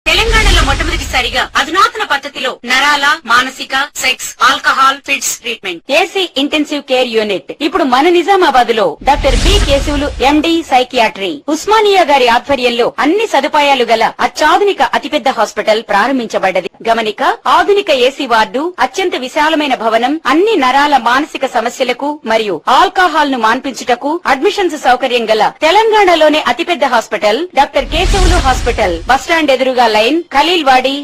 తెలంగాణలో మొట్టమొదటిసారిగా అధునాతన పద్ధతిలో నరాల, మానసిక, sex, alcohol, fits treatment, AC intensive care unit ఇప్పుడు మన నిజామాబాద్ లో doctor B Keshavulu MD psychiatry, Osmania గారి ఆధ్వర్యంలో అన్ని సదుపాయాలు గల అత్యాధునిక అతిపెద్ద హాస్పిటల్ ప్రారంభించబడ్డది. గమనిక, ఆధునిక ఏసీ వార్డు, అత్యంత విశాలమైన భవనం, అన్ని నరాల మానసిక సమస్యలకు మరియు ఆల్కహాల్ ను మాన్పించుటకు అడ్మిషన్స్ సౌకర్యం గల తెలంగాణలోనే అతిపెద్ద hospital doctor Keshavulu hospital, bus stand ఎదురుగా లైన్, ఖలీల్వాడి.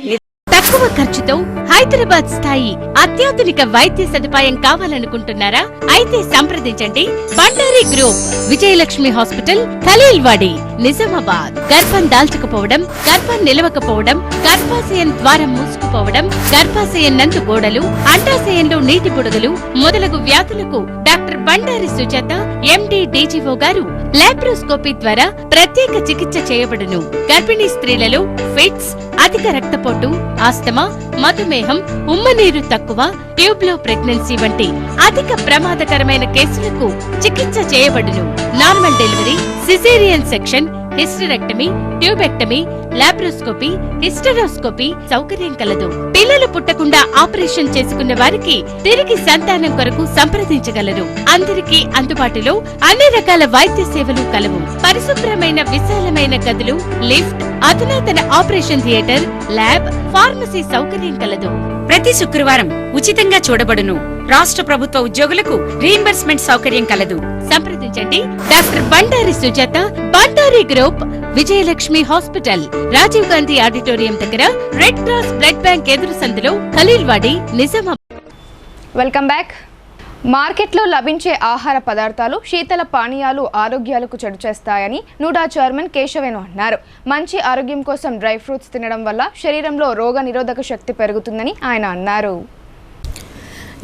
తక్కువ ఖర్చుతో హైదరాబాద్ స్థాయి అత్యాధునిక వైద్య సదుపాయం కావాలనుకుంటున్నారా? అయితే సంప్రదించండి బండారి గ్రూప్, విజయలక్ష్మి హాస్పిటల్, ఖలీల్వాడి, నిజామాబాద్. గర్భం దాల్చకపోవడం, గర్భం నిలవకపోవడం, గర్భాశయం ద్వారం మూసుకుపోవడం, గర్భాశయం నందు గోడలు, అండాశయంలో నీటి బుడగలు మొదలగు వ్యాధులకు డాక్టర్ బండారి సుజాత ఎండి డీజీఓ గారు లాప్రోస్కోపీ ద్వారా ప్రత్యేక చికిత్స చేయబడును. గర్భిణీ స్త్రీలలో ఫిట్స్, అధిక రక్తపోటు, ఆస్తమా, మధుమేహం, ఉమ్మనీరు తక్కువ, ట్యూబ్లో ప్రెగ్నెన్సీ వంటి అధిక ప్రమాదకరమైన కేసులకు చికిత్స చేయబడును. Normal delivery, caesarean section, hysterectomy, tubectomy, laparoscopy, hysteroscopy సౌకర్యం కలదు. పిల్లలు పుట్టకుండా ఆపరేషన్ చేసుకున్న వారికి తిరిగి సంతానం కొరకు సంప్రదించగలరు. అందరికీ అందుబాటులో అన్ని రకాల వైద్య సేవలు కలవు. పరిశుభ్రమైన విశాలమైన గదులు, లిఫ్ట్, అధునాతన ఆపరేషన్ థియేటర్, ల్యాబ్, ఫార్మసీ సౌకర్యం కలదు. ప్రతి శుక్రవారం ఉచితంగా చూడబడును. రాష్ట్ర ప్రభుత్వ ఉద్యోగులకు రీయింబర్స్మెంట్ సౌకర్యం కలదు. సంప్రదించండి doctor Bandari Sujatha, Bandari group, Vijayalakshmi hospital, Rajiv Gandhi auditorium దగ్గర, రెడ్ క్రాస్ బ్లడ్ బ్యాంక్ ఎదురు సందులో, ఖలీల్వాడి, నిజామాబాద్. Welcome back. మార్కెట్లో లభించే ఆహార పదార్థాలు, శీతల పానీయాలు ఆరోగ్యాలకు చెడు చేస్తాయని నూడా చైర్మన్ కేశవేను అన్నారు. మంచి ఆరోగ్యం కోసం డ్రై ఫ్రూట్స్ తినడం వల్ల శరీరంలో రోగ నిరోధక శక్తి పెరుగుతుందని ఆయన అన్నారు.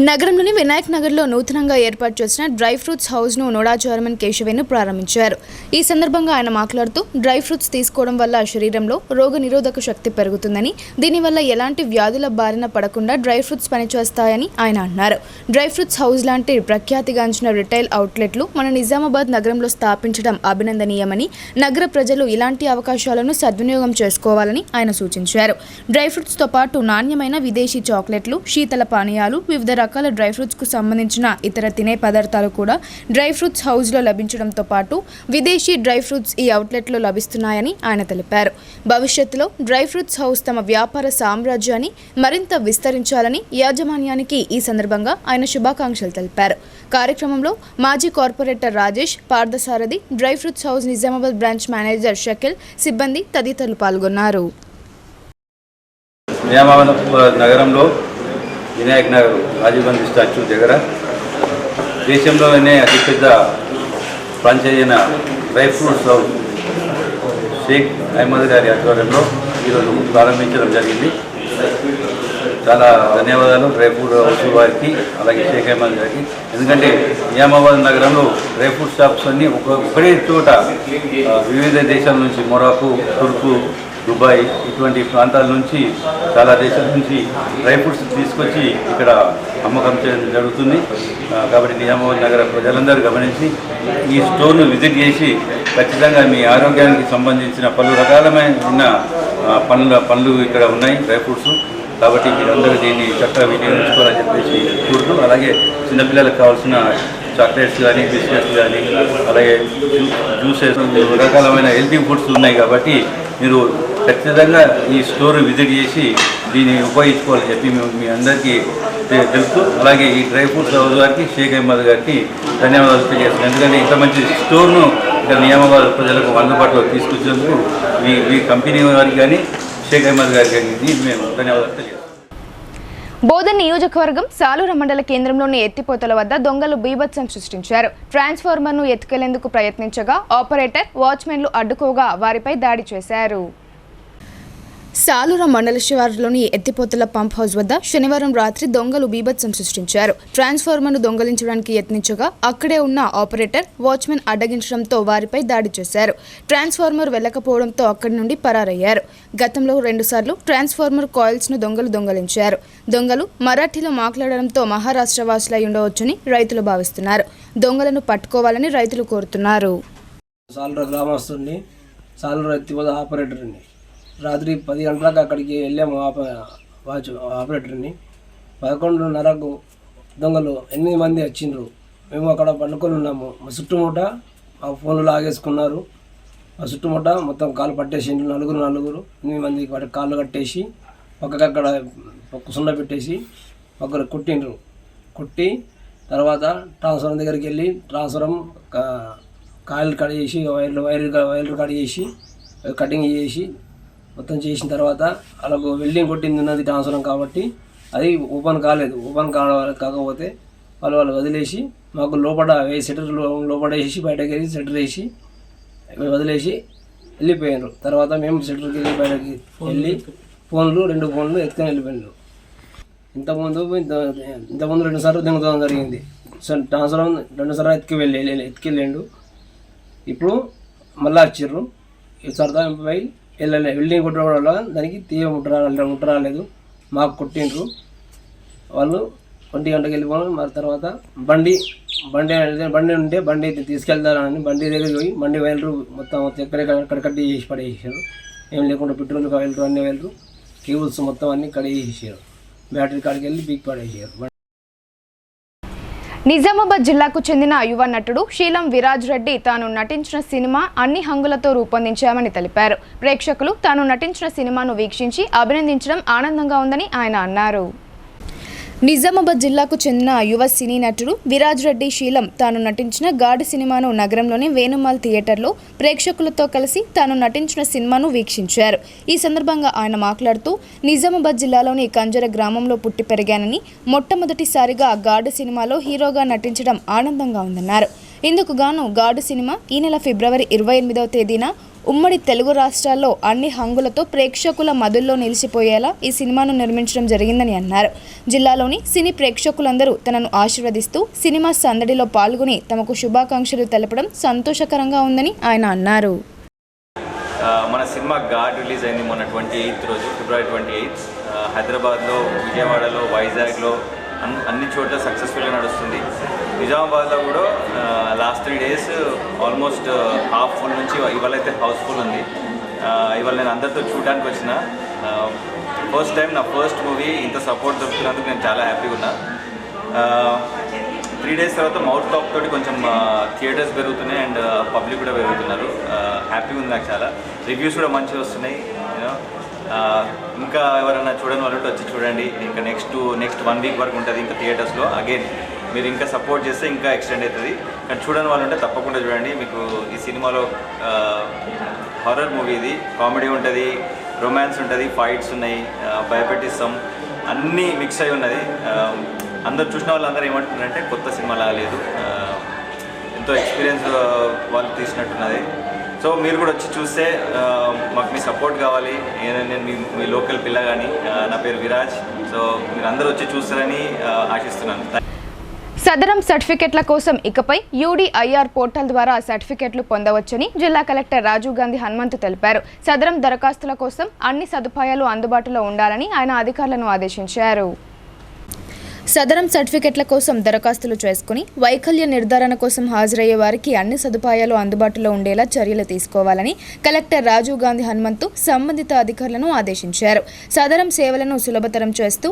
నగరంలోని వినాయక్ నగర్లో నూతనంగా ఏర్పాటు చేసిన డ్రై ఫ్రూట్స్ హౌస్ను నోడా చైర్మన్ కేశవేను ప్రారంభించారు. ఈ సందర్భంగా ఆయన మాట్లాడుతూ డ్రై ఫ్రూట్స్ తీసుకోవడం వల్ల శరీరంలో రోగనిరోధక శక్తి పెరుగుతుందని, దీనివల్ల ఎలాంటి వ్యాధుల బారిన పడకుండా డ్రై ఫ్రూట్స్ పనిచేస్తాయని ఆయన అన్నారు. డ్రై ఫ్రూట్స్ హౌస్ లాంటి ప్రఖ్యాతిగాంచిన రిటైల్ అవుట్లెట్లు మన నిజామాబాద్ నగరంలో స్థాపించడం అభినందనీయమని, నగర ప్రజలు ఇలాంటి అవకాశాలను సద్వినియోగం చేసుకోవాలని ఆయన సూచించారు. డ్రై ఫ్రూట్స్తో పాటు నాణ్యమైన విదేశీ చాక్లెట్లు, శీతల పానీయాలు, వివిధ రకాల డ్రై ఫ్రూట్స్కు సంబంధించిన ఇతర తినే పదార్థాలు కూడా డ్రై ఫ్రూట్స్ హౌస్లో లభించడంతో పాటు విదేశీ డ్రై ఫ్రూట్స్ ఈ అవుట్లెట్లో లభిస్తున్నాయని ఆయన తెలిపారు. భవిష్యత్తులో డ్రై ఫ్రూట్స్ హౌస్ తమ వ్యాపార సామ్రాజ్యాన్ని మరింత విస్తరించాలని యాజమాన్యానికి ఈ సందర్భంగా ఆయన శుభాకాంక్షలు తెలిపారు. కార్యక్రమంలో మాజీ corporator Rajesh, Parthasarathi, dry fruits house Nizamabad branch manager Shakil, సిబ్బంది తదితరులు పాల్గొన్నారు. నిజామాబాద్ నగరంలో వినాయక్ నగర్ రాజీవ్ గాంధీ స్టాచ్యూ దగ్గర దేశంలోనే అతిపెద్ద ఫ్రాంచైజీ అయిన dry fruits house Sheikh Ahmed గారి ఆధ్వర్యంలో ఈరోజు ప్రారంభించడం జరిగింది. చాలా ధన్యవాదాలు డ్రై ఫ్రూట్ హౌస్ వారికి, అలాగే షేక్ అహ్మద్ గారికి. ఎందుకంటే నిజామాబాద్ నగరంలో డ్రై ఫ్రూట్ షాప్స్ అన్నీ ఒకటే చోట వివిధ దేశాల నుంచి, మొరాకో, తుర్కు, దుబాయ్ ఇటువంటి ప్రాంతాల నుంచి, చాలా దేశాల నుంచి డ్రై ఫ్రూట్స్ తీసుకొచ్చి ఇక్కడ అమ్మకం చేయడం జరుగుతుంది. కాబట్టి నిజామాబాద్ నగర ప్రజలందరూ గమనించి ఈ స్టోర్ను విజిట్ చేసి ఖచ్చితంగా మీ ఆరోగ్యానికి సంబంధించిన పలు రకాలమైన పండ్లు ఇక్కడ ఉన్నాయి, డ్రై ఫ్రూట్స్. కాబట్టి మీరందరూ దీన్ని చక్కగా వినియోగించుకోవాలని చెప్పేసి చూడుతూ, అలాగే చిన్నపిల్లలకు కావాల్సిన చాక్లెట్స్ కానీ, బిస్కెట్స్ కానీ, అలాగే జ్యూసెస్, రకాలమైన హెల్తీ ఫుడ్స్ ఉన్నాయి. కాబట్టి మీరు ఖచ్చితంగా ఈ స్టోర్ విజిట్ చేసి దీన్ని ఉపయోగించుకోవాలని చెప్పి మేము మీ అందరికీ తెలుపుతూ, అలాగే ఈ డ్రై ఫ్రూట్స్ హౌస్ గారికి, షేక్ అహ్మద్ గారికి ధన్యవాదాలు తెలియజేస్తున్నాను. ఎందుకంటే ఇంత మంచి స్టోర్ను ఇక్కడ నిజామాబాద్ ప్రజలకు అందుబాటులో తీసుకొచ్చేందుకు మీ కంపెనీ వారికి కానీ, షేక్ అహ్మద్ గారికి కానీ మేము ధన్యవాదాలు తెలియజేస్తున్నాం. బోధన్ నియోజకవర్గం సాలూర మండల కేంద్రంలోని ఎత్తిపోతల వద్ద దొంగలు బీభత్సం సృష్టించారు. ట్రాన్స్ఫార్మర్ను ఎత్తుకెళ్లేందుకు ప్రయత్నించగా ఆపరేటర్, వాచ్మెన్లు అడ్డుకోగా వారిపై దాడి చేశారు. సాలూర మండల శివారులోని ఎత్తిపోతల పంప్ హౌస్ వద్ద శనివారం రాత్రి దొంగలు బీభత్సం సృష్టించారు. ట్రాన్స్ఫార్మర్ను దొంగలించడానికి యత్నించగా అక్కడే ఉన్న ఆపరేటర్, వాచ్మెన్ అడ్డగించడంతో వారిపై దాడి చేశారు. ట్రాన్స్ఫార్మర్ వెళ్లకపోవడంతో అక్కడి నుండి పరారయ్యారు. గతంలో 2 సార్లు ట్రాన్స్ఫార్మర్ కాయిల్స్ను దొంగలించారు. దొంగలు మరాఠీలో మాట్లాడడంతో మహారాష్ట్ర వాసులై ఉండవచ్చని రైతులు భావిస్తున్నారు. దొంగలను పట్టుకోవాలని రైతులు కోరుతున్నారు. సాలూర గ్రామస్తుని, సాలూర ఎత్తిపోత ఆపరేటర్ని రాత్రి 10 గంటలకు అక్కడికి వెళ్ళాము. ఆపరేటర్ని 11:30కు దొంగలు 8 మంది వచ్చిండ్రు. మేము అక్కడ పండుకొని ఉన్నాము. మా చుట్టుముట్ట మా ఫోన్లు లాగేసుకున్నారు. మా చుట్టుముట్ట మొత్తం కాలు పట్టేసిండ్రు. నలుగురు 8 మంది కాళ్ళు కట్టేసి పక్కకి అక్కడ సున్న పెట్టేసి ఒకరు కుట్టిండ్రు. కుట్టి తర్వాత ట్రాన్స్ఫారం దగ్గరికి వెళ్ళి ట్రాన్స్ఫారం కాయలు కట్ చేసి, వైర్లు కట్ చేసి, కటింగ్ చేసి మొత్తం చేసిన తర్వాత వాళ్ళకు వెల్డింగ్ కొట్టింది ఉన్నది ట్రాన్స్ఫారం కాబట్టి అది ఓపెన్ కాలేదు. ఓపెన్ కాకపోతే వాళ్ళు వదిలేసి మాకు లోపల షట్టర్ లోపల వేసి, బయటకు వెళ్ళి షట్టర్ వేసి వదిలేసి వెళ్ళిపోయారు. తర్వాత మేము షట్టర్కి వెళ్ళి బయటకి వెళ్ళి 2 ఫోన్లు ఎత్తుకొని వెళ్ళిపోయారు. ఇంతకుముందు 2 సార్లు దొంగతనం జరిగింది. ట్రాన్స్ఫారం 2 సార్లు ఎత్తుకెళ్ళిండు. ఇప్పుడు మళ్ళీ వచ్చిర్రు. ఈసారి పోయి వెళ్ళలే. వెల్డింగ్ కొట్టడం వల్ల దానికి తీయ ముట్టరాలేదు. మాకు కొట్టిండ్రు. వాళ్ళు 1 గంటకి వెళ్ళిపోవడం. మరి తర్వాత బండి ఉంటే బండి తీసుకెళ్తారని బండి దగ్గరికి పోయి బండి వైర్లు మొత్తం ఎక్కడ కట్టి చేసి పడేసారు. ఏం లేకుండా పెట్రోల్ వైర్లు అన్ని వైర్లు, కేబుల్స్ మొత్తం అన్ని కడిగేసారు. బ్యాటరీ కాడికి వెళ్ళి బీక్ పడేసారు. నిజామాబాద్ జిల్లాకు చెందిన యువ నటుడు శీలం విరాజ్ రెడ్డి తాను నటించిన సినిమా అన్ని హంగులతో రూపొందించామని తెలిపారు. ప్రేక్షకులు తాను నటించిన సినిమాను వీక్షించి అభినందించడం ఆనందంగా ఉందని ఆయన అన్నారు. నిజామాబాద్ జిల్లాకు చెందిన యువ సినీ నటుడు విరాజ్ రెడ్డి శీలం తాను నటించిన గాడి సినిమాను నగరంలోని వేణుమాల్ థియేటర్లో ప్రేక్షకులతో కలిసి తాను నటించిన సినిమాను వీక్షించారు. ఈ సందర్భంగా ఆయన మాట్లాడుతూ, నిజామాబాద్ జిల్లాలోని కంజర గ్రామంలో పుట్టి పెరిగానని, మొట్టమొదటిసారిగా గాడి సినిమాలో హీరోగా నటించడం ఆనందంగా ఉందన్నారు. ఇందుకు గాను గాడు సినిమా ఈ నెల ఫిబ్రవరి 28వ తేదీన ఉమ్మడి తెలుగు రాష్ట్రాల్లో అన్ని హంగులతో ప్రేక్షకుల మధుల్లో నిలిచిపోయేలా ఈ సినిమాను నిర్మించడం జరిగిందని అన్నారు. జిల్లాలోని సినీ ప్రేక్షకులందరూ తనను ఆశీర్వదిస్తూ సినిమా సందడిలో పాల్గొని తమకు శుభాకాంక్షలు తెలపడం సంతోషకరంగా ఉందని ఆయన అన్నారు. మన సినిమా గాడ్ రిలీజ్ అయింది మొన్న 28th రోజు, February 28th. హైదరాబాద్లో, విజయవాడలో, వైజాగ్లో అన్ని చోట్ల సక్సెస్ఫుల్గా నడుస్తుంది. నిజామాబాద్లో కూడా last 3 days almost half full నుంచి ఇవాళ అయితే హౌస్ఫుల్ ఉంది. ఇవాళ నేను అందరితో చూడడానికి వచ్చిన ఫస్ట్ టైం, నా ఫస్ట్ మూవీ ఇంత సపోర్ట్ దొరుకుతున్నందుకు నేను చాలా హ్యాపీగా ఉన్నా. 3 days తర్వాత మౌత్ టాక్ తోటి కొంచెం థియేటర్స్ పెరుగుతున్నాయి అండ్ పబ్లిక్ కూడా పెరుగుతున్నారు. హ్యాపీగా ఉంది నాకు చాలా. రివ్యూస్ కూడా మంచిగా వస్తున్నాయి. యూనో ఇంకా ఎవరైనా చూడని వాళ్ళు వచ్చి చూడండి. ఇంకా నెక్స్ట్ 1 week వరకు ఉంటుంది ఇంకా థియేటర్స్లో. అగైన్ మీరు ఇంకా సపోర్ట్ చేస్తే ఇంకా ఎక్స్టెండ్ అవుతుంది. కానీ చూడని వాళ్ళు ఉంటే తప్పకుండా చూడండి. మీకు ఈ సినిమాలో హారర్ మూవీ, ఇది కామెడీ ఉంటుంది, రొమాన్స్ ఉంటుంది, ఫైట్స్ ఉన్నాయి, భయపెట్టిస్తాం, అన్నీ మిక్స్ అయి ఉన్నది. అందరు చూసిన వాళ్ళందరూ ఏమంటున్నారంటే కొత్త సినిమా లాగలేదు, ఎంతో ఎక్స్పీరియన్స్ వాళ్ళు తీసినట్టున్నది. సో మీరు కూడా వచ్చి చూస్తే మాకు మీ సపోర్ట్ కావాలి. నేను మీ లోకల్ పిల్ల కానీ, నా పేరు విరాజ్. సో మీరు అందరూ వచ్చి చూస్తారని ఆశిస్తున్నాను. సదరం సర్టిఫికెట్ల కోసం ఇకపై UDIR పోర్టల్ ద్వారా సర్టిఫికెట్లు పొందవచ్చని జిల్లా కలెక్టర్ రాజీవ్ గాంధీ హనుమంతు తెలిపారు. సదరం దరఖాస్తుల కోసం అన్ని సదుపాయాలు అందుబాటులో ఉండాలని ఆయన అధికారులను ఆదేశించారు. సదరం సర్టిఫికెట్ల కోసం దరఖాస్తులు చేసుకుని వైకల్య నిర్ధారణ కోసం హాజరయ్యే వారికి అన్ని సదుపాయాలు అందుబాటులో ఉండేలా చర్యలు తీసుకోవాలని కలెక్టర్ రాజీవ్ గాంధీ హనుమంతు సంబంధిత అధికారులను ఆదేశించారు. సదరం సేవలను సులభతరం చేస్తూ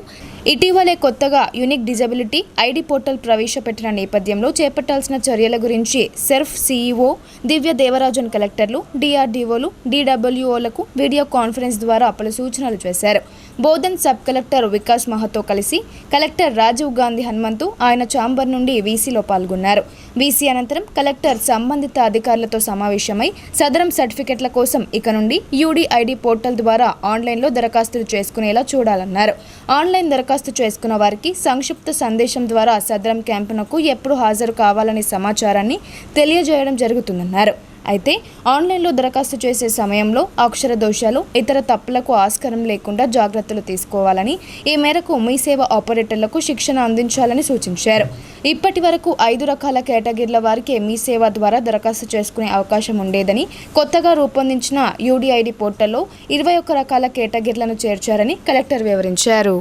ఇటీవలే కొత్తగా యూనిక్ డిజబిలిటీ ID పోర్టల్ ప్రవేశపెట్టిన నేపథ్యంలో చేపట్టాల్సిన చర్యల గురించి సెర్ఫ్ CEO దివ్య దేవరాజన్ కలెక్టర్లు, DRDOలు, DWOలకు వీడియో కాన్ఫరెన్స్ ద్వారా పలు సూచనలు చేశారు. బోధన్ సబ్ కలెక్టర్ వికాస్ మహతో కలిసి కలెక్టర్ రాజీవ్ గాంధీ హనుమంతు ఆయన ఛాంబర్ నుండి వీసీలో పాల్గొన్నారు. వీసీ అనంతరం కలెక్టర్ సంబంధిత అధికారులతో సమావేశమై సదరం సర్టిఫికెట్ల కోసం ఇక నుండి UDID పోర్టల్ ద్వారా ఆన్లైన్లో దరఖాస్తులు చేసుకునేలా చూడాలన్నారు. ఆన్లైన్ దరఖాస్తు చేసుకున్న వారికి సంక్షిప్త సందేశం ద్వారా సదరం క్యాంపునకు ఎప్పుడు హాజరు కావాలనే సమాచారాన్ని తెలియజేయడం జరుగుతుందన్నారు. అయితే ఆన్లైన్లో దరఖాస్తు చేసే సమయంలో అక్షర దోషాలు, ఇతర తప్పులకు ఆస్కారం లేకుండా జాగ్రత్తలు తీసుకోవాలని, ఈ మేరకు మీ సేవ ఆపరేటర్లకు శిక్షణ అందించాలని సూచించారు. ఇప్పటి వరకు 5 రకాల కేటగిరీల వారికి మీ సేవ ద్వారా దరఖాస్తు చేసుకునే అవకాశం ఉండేదని, కొత్తగా రూపొందించిన UDID పోర్టల్లో 21 రకాల కేటగిరీలను చేర్చారని కలెక్టర్ వివరించారు.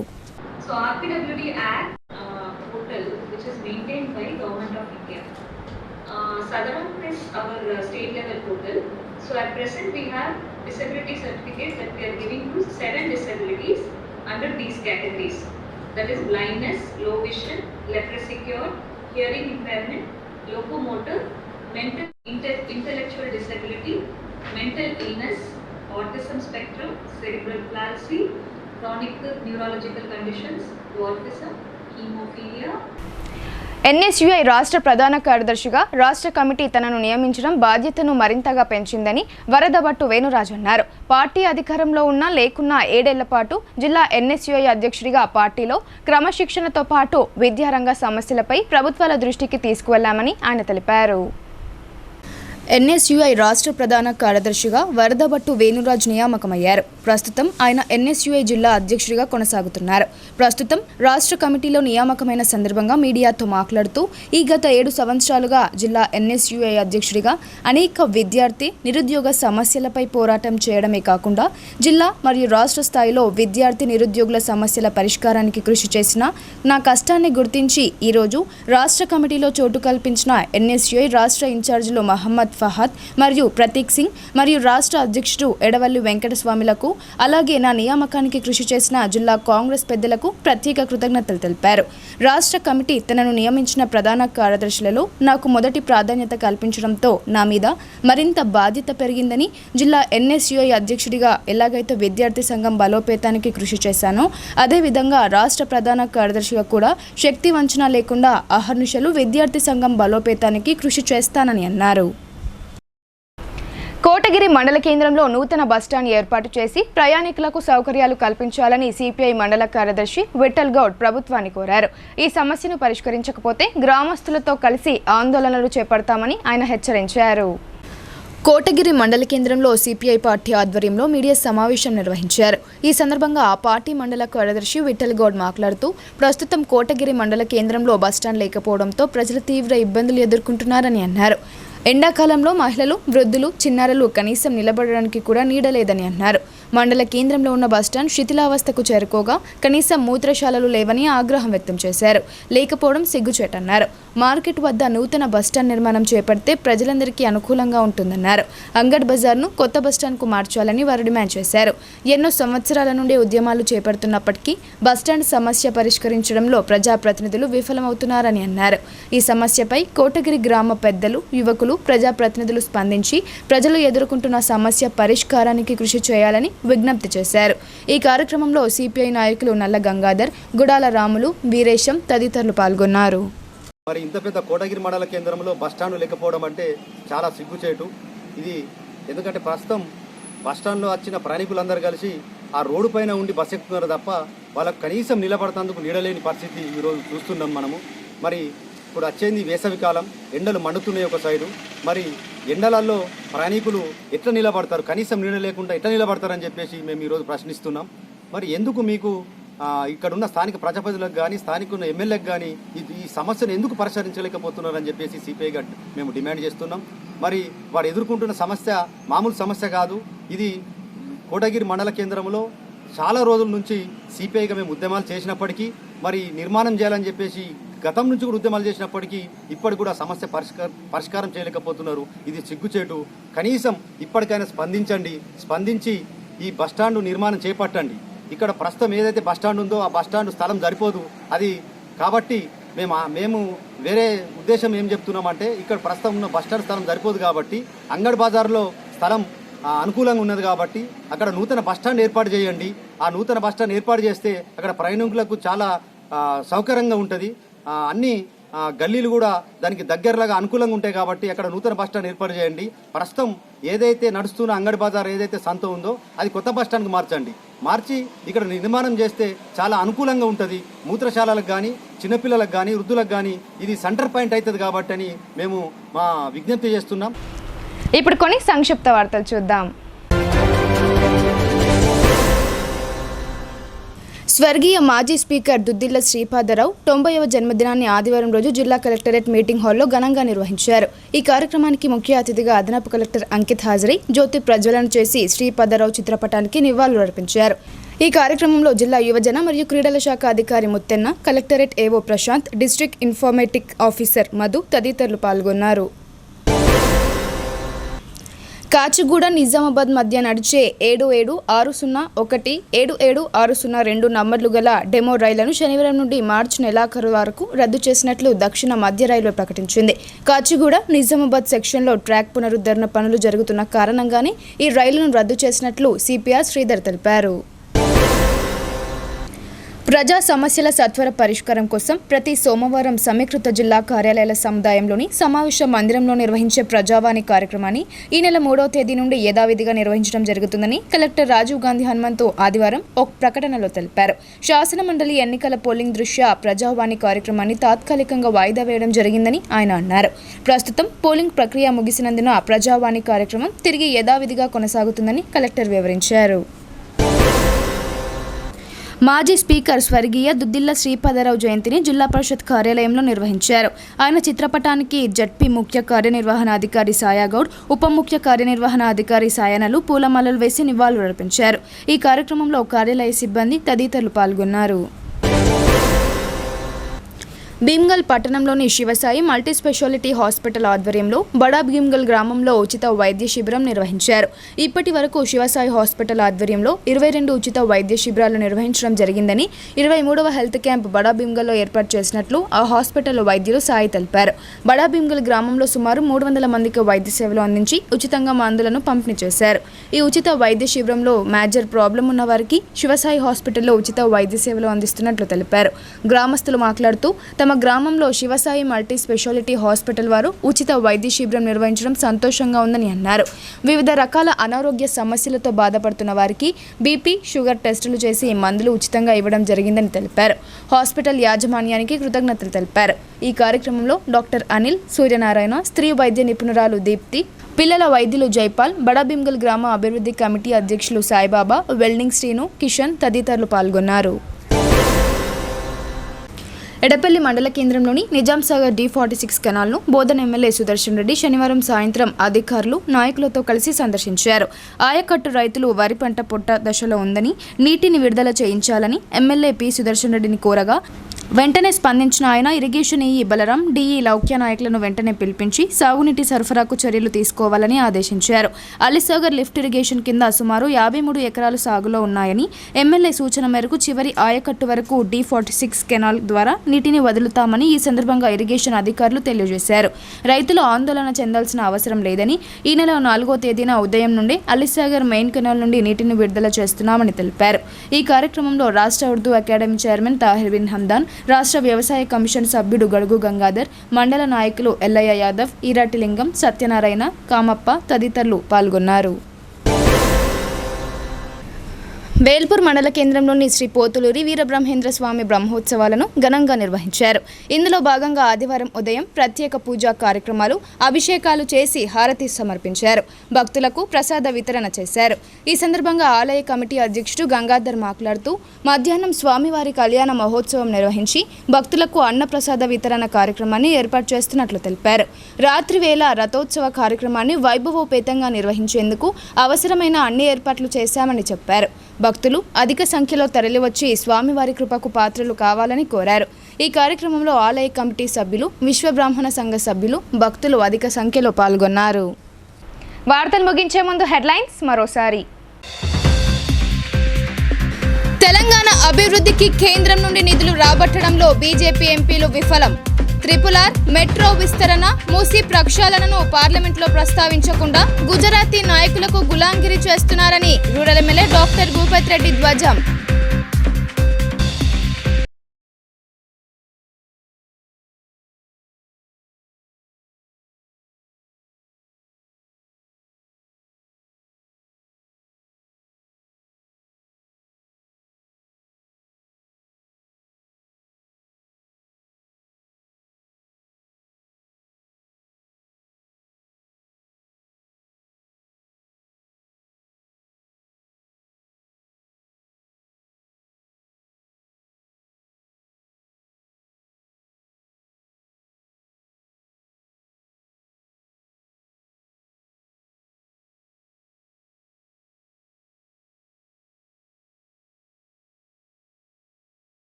Sadaram is our state level portal. So at present we have disability certificates that we are giving to 7 disabilities under these categories. That is blindness, low vision, leprosy cure, hearing impairment, locomotor, mental intellectual disability, mental illness, autism spectrum, cerebral palsy, chronic neurological conditions, dwarfism, hemophilia. NSUI రాష్ట్ర ప్రధాన కార్యదర్శిగా రాష్ట్ర committee తనను నియమించడం బాధ్యతను మరింతగా పెంచిందని వరదబట్టు వేణురాజు అన్నారు. Party అధికారంలో ఉన్నా లేకున్నా 7 ఏళ్ల పాటు జిల్లా NSUI అధ్యక్షుడిగా పార్టీలో క్రమశిక్షణతో పాటు విద్యారంగ సమస్యలపై ప్రభుత్వాల దృష్టికి తీసుకువెళ్లామని ఆయన తెలిపారు. NSUI రాష్ట్ర ప్రధాన కార్యదర్శిగా వరదబట్టు వేణురాజ్ నియామకమయ్యారు. ప్రస్తుతం ఆయన NSUI జిల్లా అధ్యక్షుడిగా కొనసాగుతున్నారు. ప్రస్తుతం రాష్ట్ర కమిటీలో నియామకమైన సందర్భంగా మీడియాతో మాట్లాడుతూ ఈ గత 7 సంవత్సరాలుగా జిల్లా NSUI అధ్యక్షుడిగా అనేక విద్యార్థి నిరుద్యోగ సమస్యలపై పోరాటం చేయడమే కాకుండా జిల్లా మరియు రాష్ట్ర స్థాయిలో విద్యార్థి నిరుద్యోగుల సమస్యల పరిష్కారానికి కృషి చేసిన నా కష్టాన్ని గుర్తించి ఈరోజు రాష్ట్ర కమిటీలో చోటు కల్పించిన NSUI రాష్ట్ర ఇన్ఛార్జీలు మహమ్మద్ ఫహాద్ మరియు ప్రతీక్ సింగ్ మరియు రాష్ట్ర అధ్యక్షుడు ఎడవల్లి వెంకటస్వామిలకు, అలాగే నా నియామకానికి కృషి చేసిన జిల్లా కాంగ్రెస్ పెద్దలకు ప్రత్యేక కృతజ్ఞతలు తెలిపారు. రాష్ట్ర కమిటీ తనను నియమించిన ప్రధాన కార్యదర్శులలో నాకు మొదటి ప్రాధాన్యత కల్పించడంతో నా మీద మరింత బాధ్యత పెరిగిందని, జిల్లా NSUI అధ్యక్షుడిగా ఎలాగైతే విద్యార్థి సంఘం బలోపేతానికి కృషి చేశానో అదేవిధంగా రాష్ట్ర ప్రధాన కార్యదర్శిగా కూడా శక్తి వంచన లేకుండా అహర్నిశలు విద్యార్థి సంఘం బలోపేతానికి కృషి చేస్తానని అన్నారు. కోటగిరి మండల కేంద్రంలో నూతన బస్టాండ్ ఏర్పాటు చేసి ప్రయాణికులకు సౌకర్యాలు కల్పించాలని CPI మండల కార్యదర్శి విఠల్ గౌడ్ ప్రభుత్వాన్ని కోరారు. ఈ సమస్యను పరిష్కరించకపోతే గ్రామస్తులతో కలిసి ఆందోళనలు చేపడతామని ఆయన హెచ్చరించారు. కోటగిరి మండల కేంద్రంలో సిపిఐ పార్టీ ఆధ్వర్యంలో మీడియా సమావేశం నిర్వహించారు. ఈ సందర్భంగా ఆ పార్టీ మండల కార్యదర్శి విఠల్ గౌడ్ మాట్లాడుతూ ప్రస్తుతం కోటగిరి మండల కేంద్రంలో బస్టాండ్ లేకపోవడంతో ప్రజలు తీవ్ర ఇబ్బందులు ఎదుర్కొంటున్నారని అన్నారు. ఎండాకాలంలో మహిళలు, వృద్ధులు, చిన్నారులు కనీసం నిలబడడానికి కూడా నీడలేదని అన్నారు. మండల కేంద్రంలో ఉన్న బస్టాండ్ శిథిలావస్థకు చేరుకోగా కనీసం మూత్రశాలలు లేవని ఆగ్రహం వ్యక్తం చేశారు. లేకపోవడం సిగ్గుచేటన్నారు. మార్కెట్ వద్ద నూతన బస్టాండ్ నిర్మాణం చేపడితే ప్రజలందరికీ అనుకూలంగా ఉంటుందన్నారు. అంగడ్ బజార్ను కొత్త బస్టాండ్కు మార్చాలని వారు డిమాండ్ చేశారు. ఎన్నో సంవత్సరాల నుండి ఉద్యమాలు చేపడుతున్నప్పటికీ బస్టాండ్ సమస్య పరిష్కరించడంలో ప్రజాప్రతినిధులు విఫలమవుతున్నారని అన్నారు. ఈ సమస్యపై కోటగిరి గ్రామ పెద్దలు, యువకులు, ప్రజాప్రతినిధులు స్పందించి ప్రజలు ఎదుర్కొంటున్న సమస్య పరిష్కారానికి కృషి చేయాలని విజ్ఞప్తి చేశారు. ఈ కార్యక్రమంలో సిపిఐ నాయకులు నల్ల గంగాధర్, గుడాల రాములు, వీరేశం తదితరులు పాల్గొన్నారు. మరి ఇంత పెద్ద కోటగిరి మండల కేంద్రంలో బస్టాండ్ లేకపోవడం అంటే చాలా సిగ్గుచేటు. ఇది ఎందుకంటే ప్రస్తుతం బస్టాండ్లో వచ్చిన ప్రయాణికులందరూ కలిసి ఆ రోడ్డు పైన ఉండి బస్ ఎక్కుతున్నారు తప్ప వాళ్ళకు కనీసం నిలబడతందుకు నీడలేని పరిస్థితి ఈరోజు చూస్తున్నాం మనము. మరి ఇప్పుడు వచ్చేది వేసవికాలం, ఎండలు మండుతున్నాయి ఒక సైడు. మరి ఎండలలో ప్రయాణికులు ఎట్లా నిలబడతారు, కనీసం నీడ లేకుండా ఎట్లా నిలబడతారని చెప్పేసి మేము ఈరోజు ప్రశ్నిస్తున్నాం. మరి ఎందుకు మీకు ఇక్కడున్న స్థానిక ప్రజాప్రతినిధులకు కానీ స్థానిక ఎమ్మెల్యేలకు కానీ ఈ సమస్యను ఎందుకు పరిష్కరించలేకపోతున్నారని చెప్పేసి సిపిఐగా మేము డిమాండ్ చేస్తున్నాం. మరి వారు ఎదుర్కొంటున్న సమస్య మామూలు సమస్య కాదు. ఇది కోటగిరి మండల కేంద్రంలో చాలా రోజుల నుంచి సిపిఐగా మేము ఉద్యమాలు చేసినప్పటికీ, మరి నిర్మాణం చేయాలని చెప్పేసి గతం నుంచి కూడా ఉద్యమాలు చేసినప్పటికీ ఇప్పటికి కూడా సమస్య పరిష్కారం చేయలేకపోతున్నారు. ఇది సిగ్గుచేటు. కనీసం ఇప్పటికైనా స్పందించి ఈ బస్టాండ్ నిర్మాణం చేపట్టండి. ఇక్కడ ప్రస్తుతం ఏదైతే బస్టాండ్ ఉందో ఆ బస్టాండ్ స్థలం సరిపోదు. అది కాబట్టి మేము వేరే ఉద్దేశం ఏం చెప్తున్నామంటే, ఇక్కడ ప్రస్తుతం ఉన్న బస్టాండ్ స్థలం సరిపోదు కాబట్టి అంగడ్ బజార్లో స్థలం అనుకూలంగా ఉన్నది కాబట్టి అక్కడ నూతన బస్టాండ్ ఏర్పాటు చేయండి. ఆ నూతన బస్టాండ్ ఏర్పాటు చేస్తే అక్కడ ప్రయాణికులకు చాలా సౌకర్యంగా ఉంటుంది. అన్ని గల్లీలు కూడా దానికి దగ్గరలాగా అనుకూలంగా ఉంటాయి కాబట్టి అక్కడ నూతన బస్టాండ్ ఏర్పాటు చేయండి. ప్రస్తుతం ఏదైతే నడుస్తున్న అంగడి బజార్ ఏదైతే సంత ఉందో అది కొత్త బస్టాండ్కి మార్చి ఇక్కడ నిర్మాణం చేస్తే చాలా అనుకూలంగా ఉంటుంది. మూత్రశాలలకు కానీ, చిన్నపిల్లలకు కానీ, వృద్ధులకు కానీ ఇది సెంటర్ పాయింట్ అవుతుంది కాబట్టి అని మేము మా విజ్ఞప్తి చేస్తున్నాం. ఇప్పుడు కొన్ని సంక్షిప్త వార్తలు చూద్దాం. స్వర్గీయ మాజీ స్పీకర్ దుద్దిళ్ల శ్రీపాదరావు 90వ జన్మదినాన్ని ఆదివారం రోజు జిల్లా కలెక్టరేట్ మీటింగ్ హాల్లో ఘనంగా నిర్వహించారు. ఈ కార్యక్రమానికి ముఖ్య అతిథిగా అదనపు కలెక్టర్ అంకిత్ హాజరై జ్యోతి ప్రజ్వలన చేసి శ్రీపాదరావు చిత్రపటానికి నివాళులు అర్పించారు. ఈ కార్యక్రమంలో జిల్లా యువజన మరియు క్రీడల శాఖ అధికారి Muthenna, collectorate AO Prashanth, district informatic officer Madhu తదితరులు పాల్గొన్నారు. కాచిగూడ నిజామాబాద్ మధ్య నడిచే 7760 7760 నంబర్లు గల డెమో రైళ్లను శనివారం నుండి మార్చి నెలాఖరు వరకు రద్దు చేసినట్లు దక్షిణ మధ్య రైల్వే ప్రకటించింది. కాచిగూడ నిజామాబాద్ సెక్షన్లో ట్రాక్ పునరుద్ధరణ పనులు జరుగుతున్న కారణంగానే ఈ రైళ్లను రద్దు చేసినట్లు సిపిఆర్ శ్రీధర్ తెలిపారు. ప్రజా సమస్యల సత్వర పరిష్కారం కోసం ప్రతి సోమవారం సమీకృత జిల్లా కార్యాలయాల సముదాయంలోని సమావేశ మందిరంలో నిర్వహించే ప్రజావాణి కార్యక్రమాన్ని ఈ నెల 3వ తేదీ నుండి యథావిధిగా నిర్వహించడం జరుగుతుందని కలెక్టర్ రాజీవ్ గాంధీ హనుమంతు ఆదివారం ఒక ప్రకటనలో తెలిపారు. శాసన మండలి ఎన్నికల పోలింగ్ దృష్ట్యా ప్రజావాణి కార్యక్రమాన్ని తాత్కాలికంగా వాయిదా వేయడం జరిగిందని ఆయన అన్నారు. ప్రస్తుతం పోలింగ్ ప్రక్రియ ముగిసినందున ప్రజావాణి కార్యక్రమం తిరిగి యథావిధిగా కొనసాగుతుందని కలెక్టర్ వివరించారు. మాజీ స్పీకర్ స్వర్గీయ దుద్దిళ్ల శ్రీపాదరావు జయంతిని జిల్లా పరిషత్ కార్యాలయంలో నిర్వహించారు. ఆయన చిత్రపటానికి జడ్పీ ముఖ్య కార్యనిర్వహణాధికారి సాయాగౌడ్, ఉప ముఖ్య కార్యనిర్వహణాధికారి సాయనలు పూలమాలలు వేసి నివాళులు అర్పించారు. ఈ కార్యక్రమంలో కార్యాలయ సిబ్బంది తదితరులు పాల్గొన్నారు. భీమ్గల్ పట్టణంలోని శివసాయి మల్టీ స్పెషాలిటీ హాస్పిటల్ ఆధ్వర్యంలో బడా భీమ్గల్ గ్రామంలో ఉచిత వైద్య శిబిరం నిర్వహించారు. ఇప్పటి వరకు శివసాయి హాస్పిటల్ ఆధ్వర్యంలో 22 ఉచిత వైద్య శిబిరాలు నిర్వహించడం జరిగిందని, 23వ హెల్త్ క్యాంప్ బడా భీమ్గల్లో ఏర్పాటు చేసినట్లు ఆ హాస్పిటల్ వైద్యులు సాయి తెలిపారు. బడా భీమ్గల్ గ్రామంలో సుమారు 300 మందికి వైద్య సేవలు అందించి ఉచితంగా మందులను పంపిణీ చేశారు. ఈ ఉచిత వైద్య శిబిరంలో మేజర్ ప్రాబ్లం ఉన్న వారికి శివసాయి హాస్పిటల్లో ఉచిత వైద్య సేవలు అందిస్తున్నట్లు తెలిపారు. గ్రామస్తులు మాట్లాడుతూ తమ గ్రామంలో శివసాయి మల్టీ స్పెషాలిటీ హాస్పిటల్ వారు ఉచిత వైద్య శిబిరం నిర్వహించడం సంతోషంగా ఉందని అన్నారు. వివిధ రకాల అనారోగ్య సమస్యలతో బాధపడుతున్న వారికి బీపీ, షుగర్ టెస్టులు చేసి మందులు ఉచితంగా ఇవ్వడం జరిగిందని తెలిపారు. హాస్పిటల్ యాజమాన్యానికి కృతజ్ఞతలు తెలిపారు. ఈ కార్యక్రమంలో డాక్టర్ అనిల్, సూర్యనారాయణ, స్త్రీ వైద్య నిపుణురాలు దీప్తి, పిల్లల వైద్యులు జైపాల్, బడాబింగల్ గ్రామ అభివృద్ధి కమిటీ అధ్యక్షులు సాయిబాబా, వెల్డింగ్ శ్రీను, కిషన్ తదితరులు పాల్గొన్నారు. ఎడపల్లి మండల కేంద్రంలోని నిజాం సాగర్ D46 కెనాల్ను బోధన ఎమ్మెల్యే సుదర్శన్ రెడ్డి శనివారం సాయంత్రం అధికారులు, నాయకులతో కలిసి సందర్శించారు. ఆయకట్టు రైతులు వరి పంట పొట్ట దశలో ఉందని నీటిని విడుదల చేయించాలని ఎమ్మెల్యే పి సుదర్శన్ రెడ్డిని కోరగా వెంటనే స్పందించిన ఆయన irrigation EE Balaram, DE Loukya నాయకులను వెంటనే పిలిపించి సాగునీటి సరఫరాకు చర్యలు తీసుకోవాలని ఆదేశించారు. అలీసాగర్ లిఫ్ట్ ఇరిగేషన్ కింద సుమారు 53 ఎకరాలు సాగులో ఉన్నాయని, ఎమ్మెల్యే సూచన మేరకు చివరి ఆయకట్టు వరకు D46 కెనాల్ ద్వారా నీటిని వదులుతామని ఈ సందర్భంగా ఇరిగేషన్ అధికారులు తెలియజేశారు. రైతులు ఆందోళన చెందాల్సిన అవసరం లేదని, ఈ నెల 4వ తేదీన ఉదయం నుండి అలీసాగర్ మెయిన్ కెనాల్ నుండి నీటిని విడుదల చేస్తున్నామని తెలిపారు. ఈ కార్యక్రమంలో రాష్ట్ర ఉర్దూ అకాడమీ చైర్మన్ తాహిర్ బిన్ హందాన్, రాష్ట్ర వ్యవసాయ కమిషన్ సభ్యుడు గడుగు గంగాధర్, మండల నాయకులు ఎల్లయ్య యాదవ్, ఈరాటిలింగం, సత్యనారాయణ, కామప్ప తదితరులు పాల్గొన్నారు. వేల్పూర్ మండల కేంద్రంలోని శ్రీ పోతులూరి వీరబ్రహ్మేంద్ర స్వామి బ్రహ్మోత్సవాలను ఘనంగా నిర్వహించారు. ఇందులో భాగంగా ఆదివారం ఉదయం ప్రత్యేక పూజా కార్యక్రమాలు, అభిషేకాలు చేసి హారతి సమర్పించారు. భక్తులకు ప్రసాద వితరణ చేశారు. ఈ సందర్భంగా ఆలయ కమిటీ అధ్యక్షుడు గంగాధర్ మాట్లాడుతూ మధ్యాహ్నం స్వామివారి కళ్యాణ మహోత్సవం నిర్వహించి భక్తులకు అన్నప్రసాద వితరణ కార్యక్రమాన్ని ఏర్పాటు చేస్తున్నట్లు తెలిపారు. రాత్రి వేళ రథోత్సవ కార్యక్రమాన్ని వైభవోపేతంగా నిర్వహించేందుకు అవసరమైన అన్ని ఏర్పాట్లు చేశామని చెప్పారు. భక్తులు అధిక సంఖ్యలో తరలివచ్చి స్వామివారి కృపకు పాత్రలు కావాలని కోరారు. ఈ కార్యక్రమంలో ఆలయ కమిటీ సభ్యులు, విశ్వబ్రాహ్మణ సంఘ సభ్యులు, భక్తులు అధిక సంఖ్యలో పాల్గొన్నారు. వార్తలు ముగించే ముందు హెడ్లైన్స్ మరోసారి. తెలంగాణ అభివృద్ధికి కేంద్రం నుండి నిధులు రాబట్టడంలో బీజేపీ ఎంపీలు విఫలం. త్రిపులార్, మెట్రో విస్తరణ, మూసీ ప్రక్షాళనను పార్లమెంట్లో ప్రస్తావించకుండా గుజరాతీ నాయకులకు గులాంగిరి చేస్తున్నారని rural MLA doctor Bhupath Reddy ధ్వజం.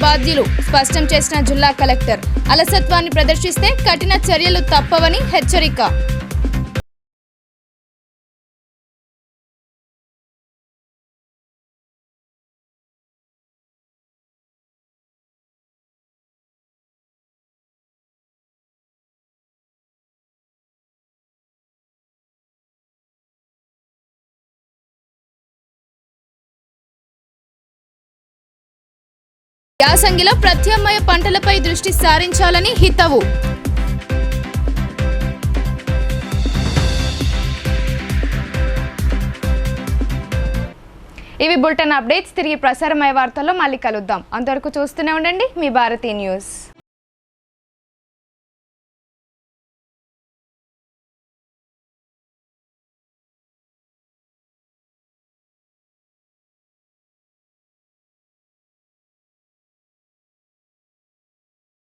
బాధ్యులు స్పష్టం చేసిన జిల్లా కలెక్టర్. అలసత్వాన్ని ప్రదర్శిస్తే కఠిన చర్యలు తప్పవని హెచ్చరిక. యాసంగిలో ప్రత్యామ్నాయ పంటలపై దృష్టి సారించాలని హితవు. ఇవి బులెటిన్ అప్డేట్స్. తిరిగి ప్రసారమయ్యే వార్తల్లో మళ్ళీ కలుద్దాం. అంతవరకు చూస్తూనే ఉండండి మీ భారతీ న్యూస్.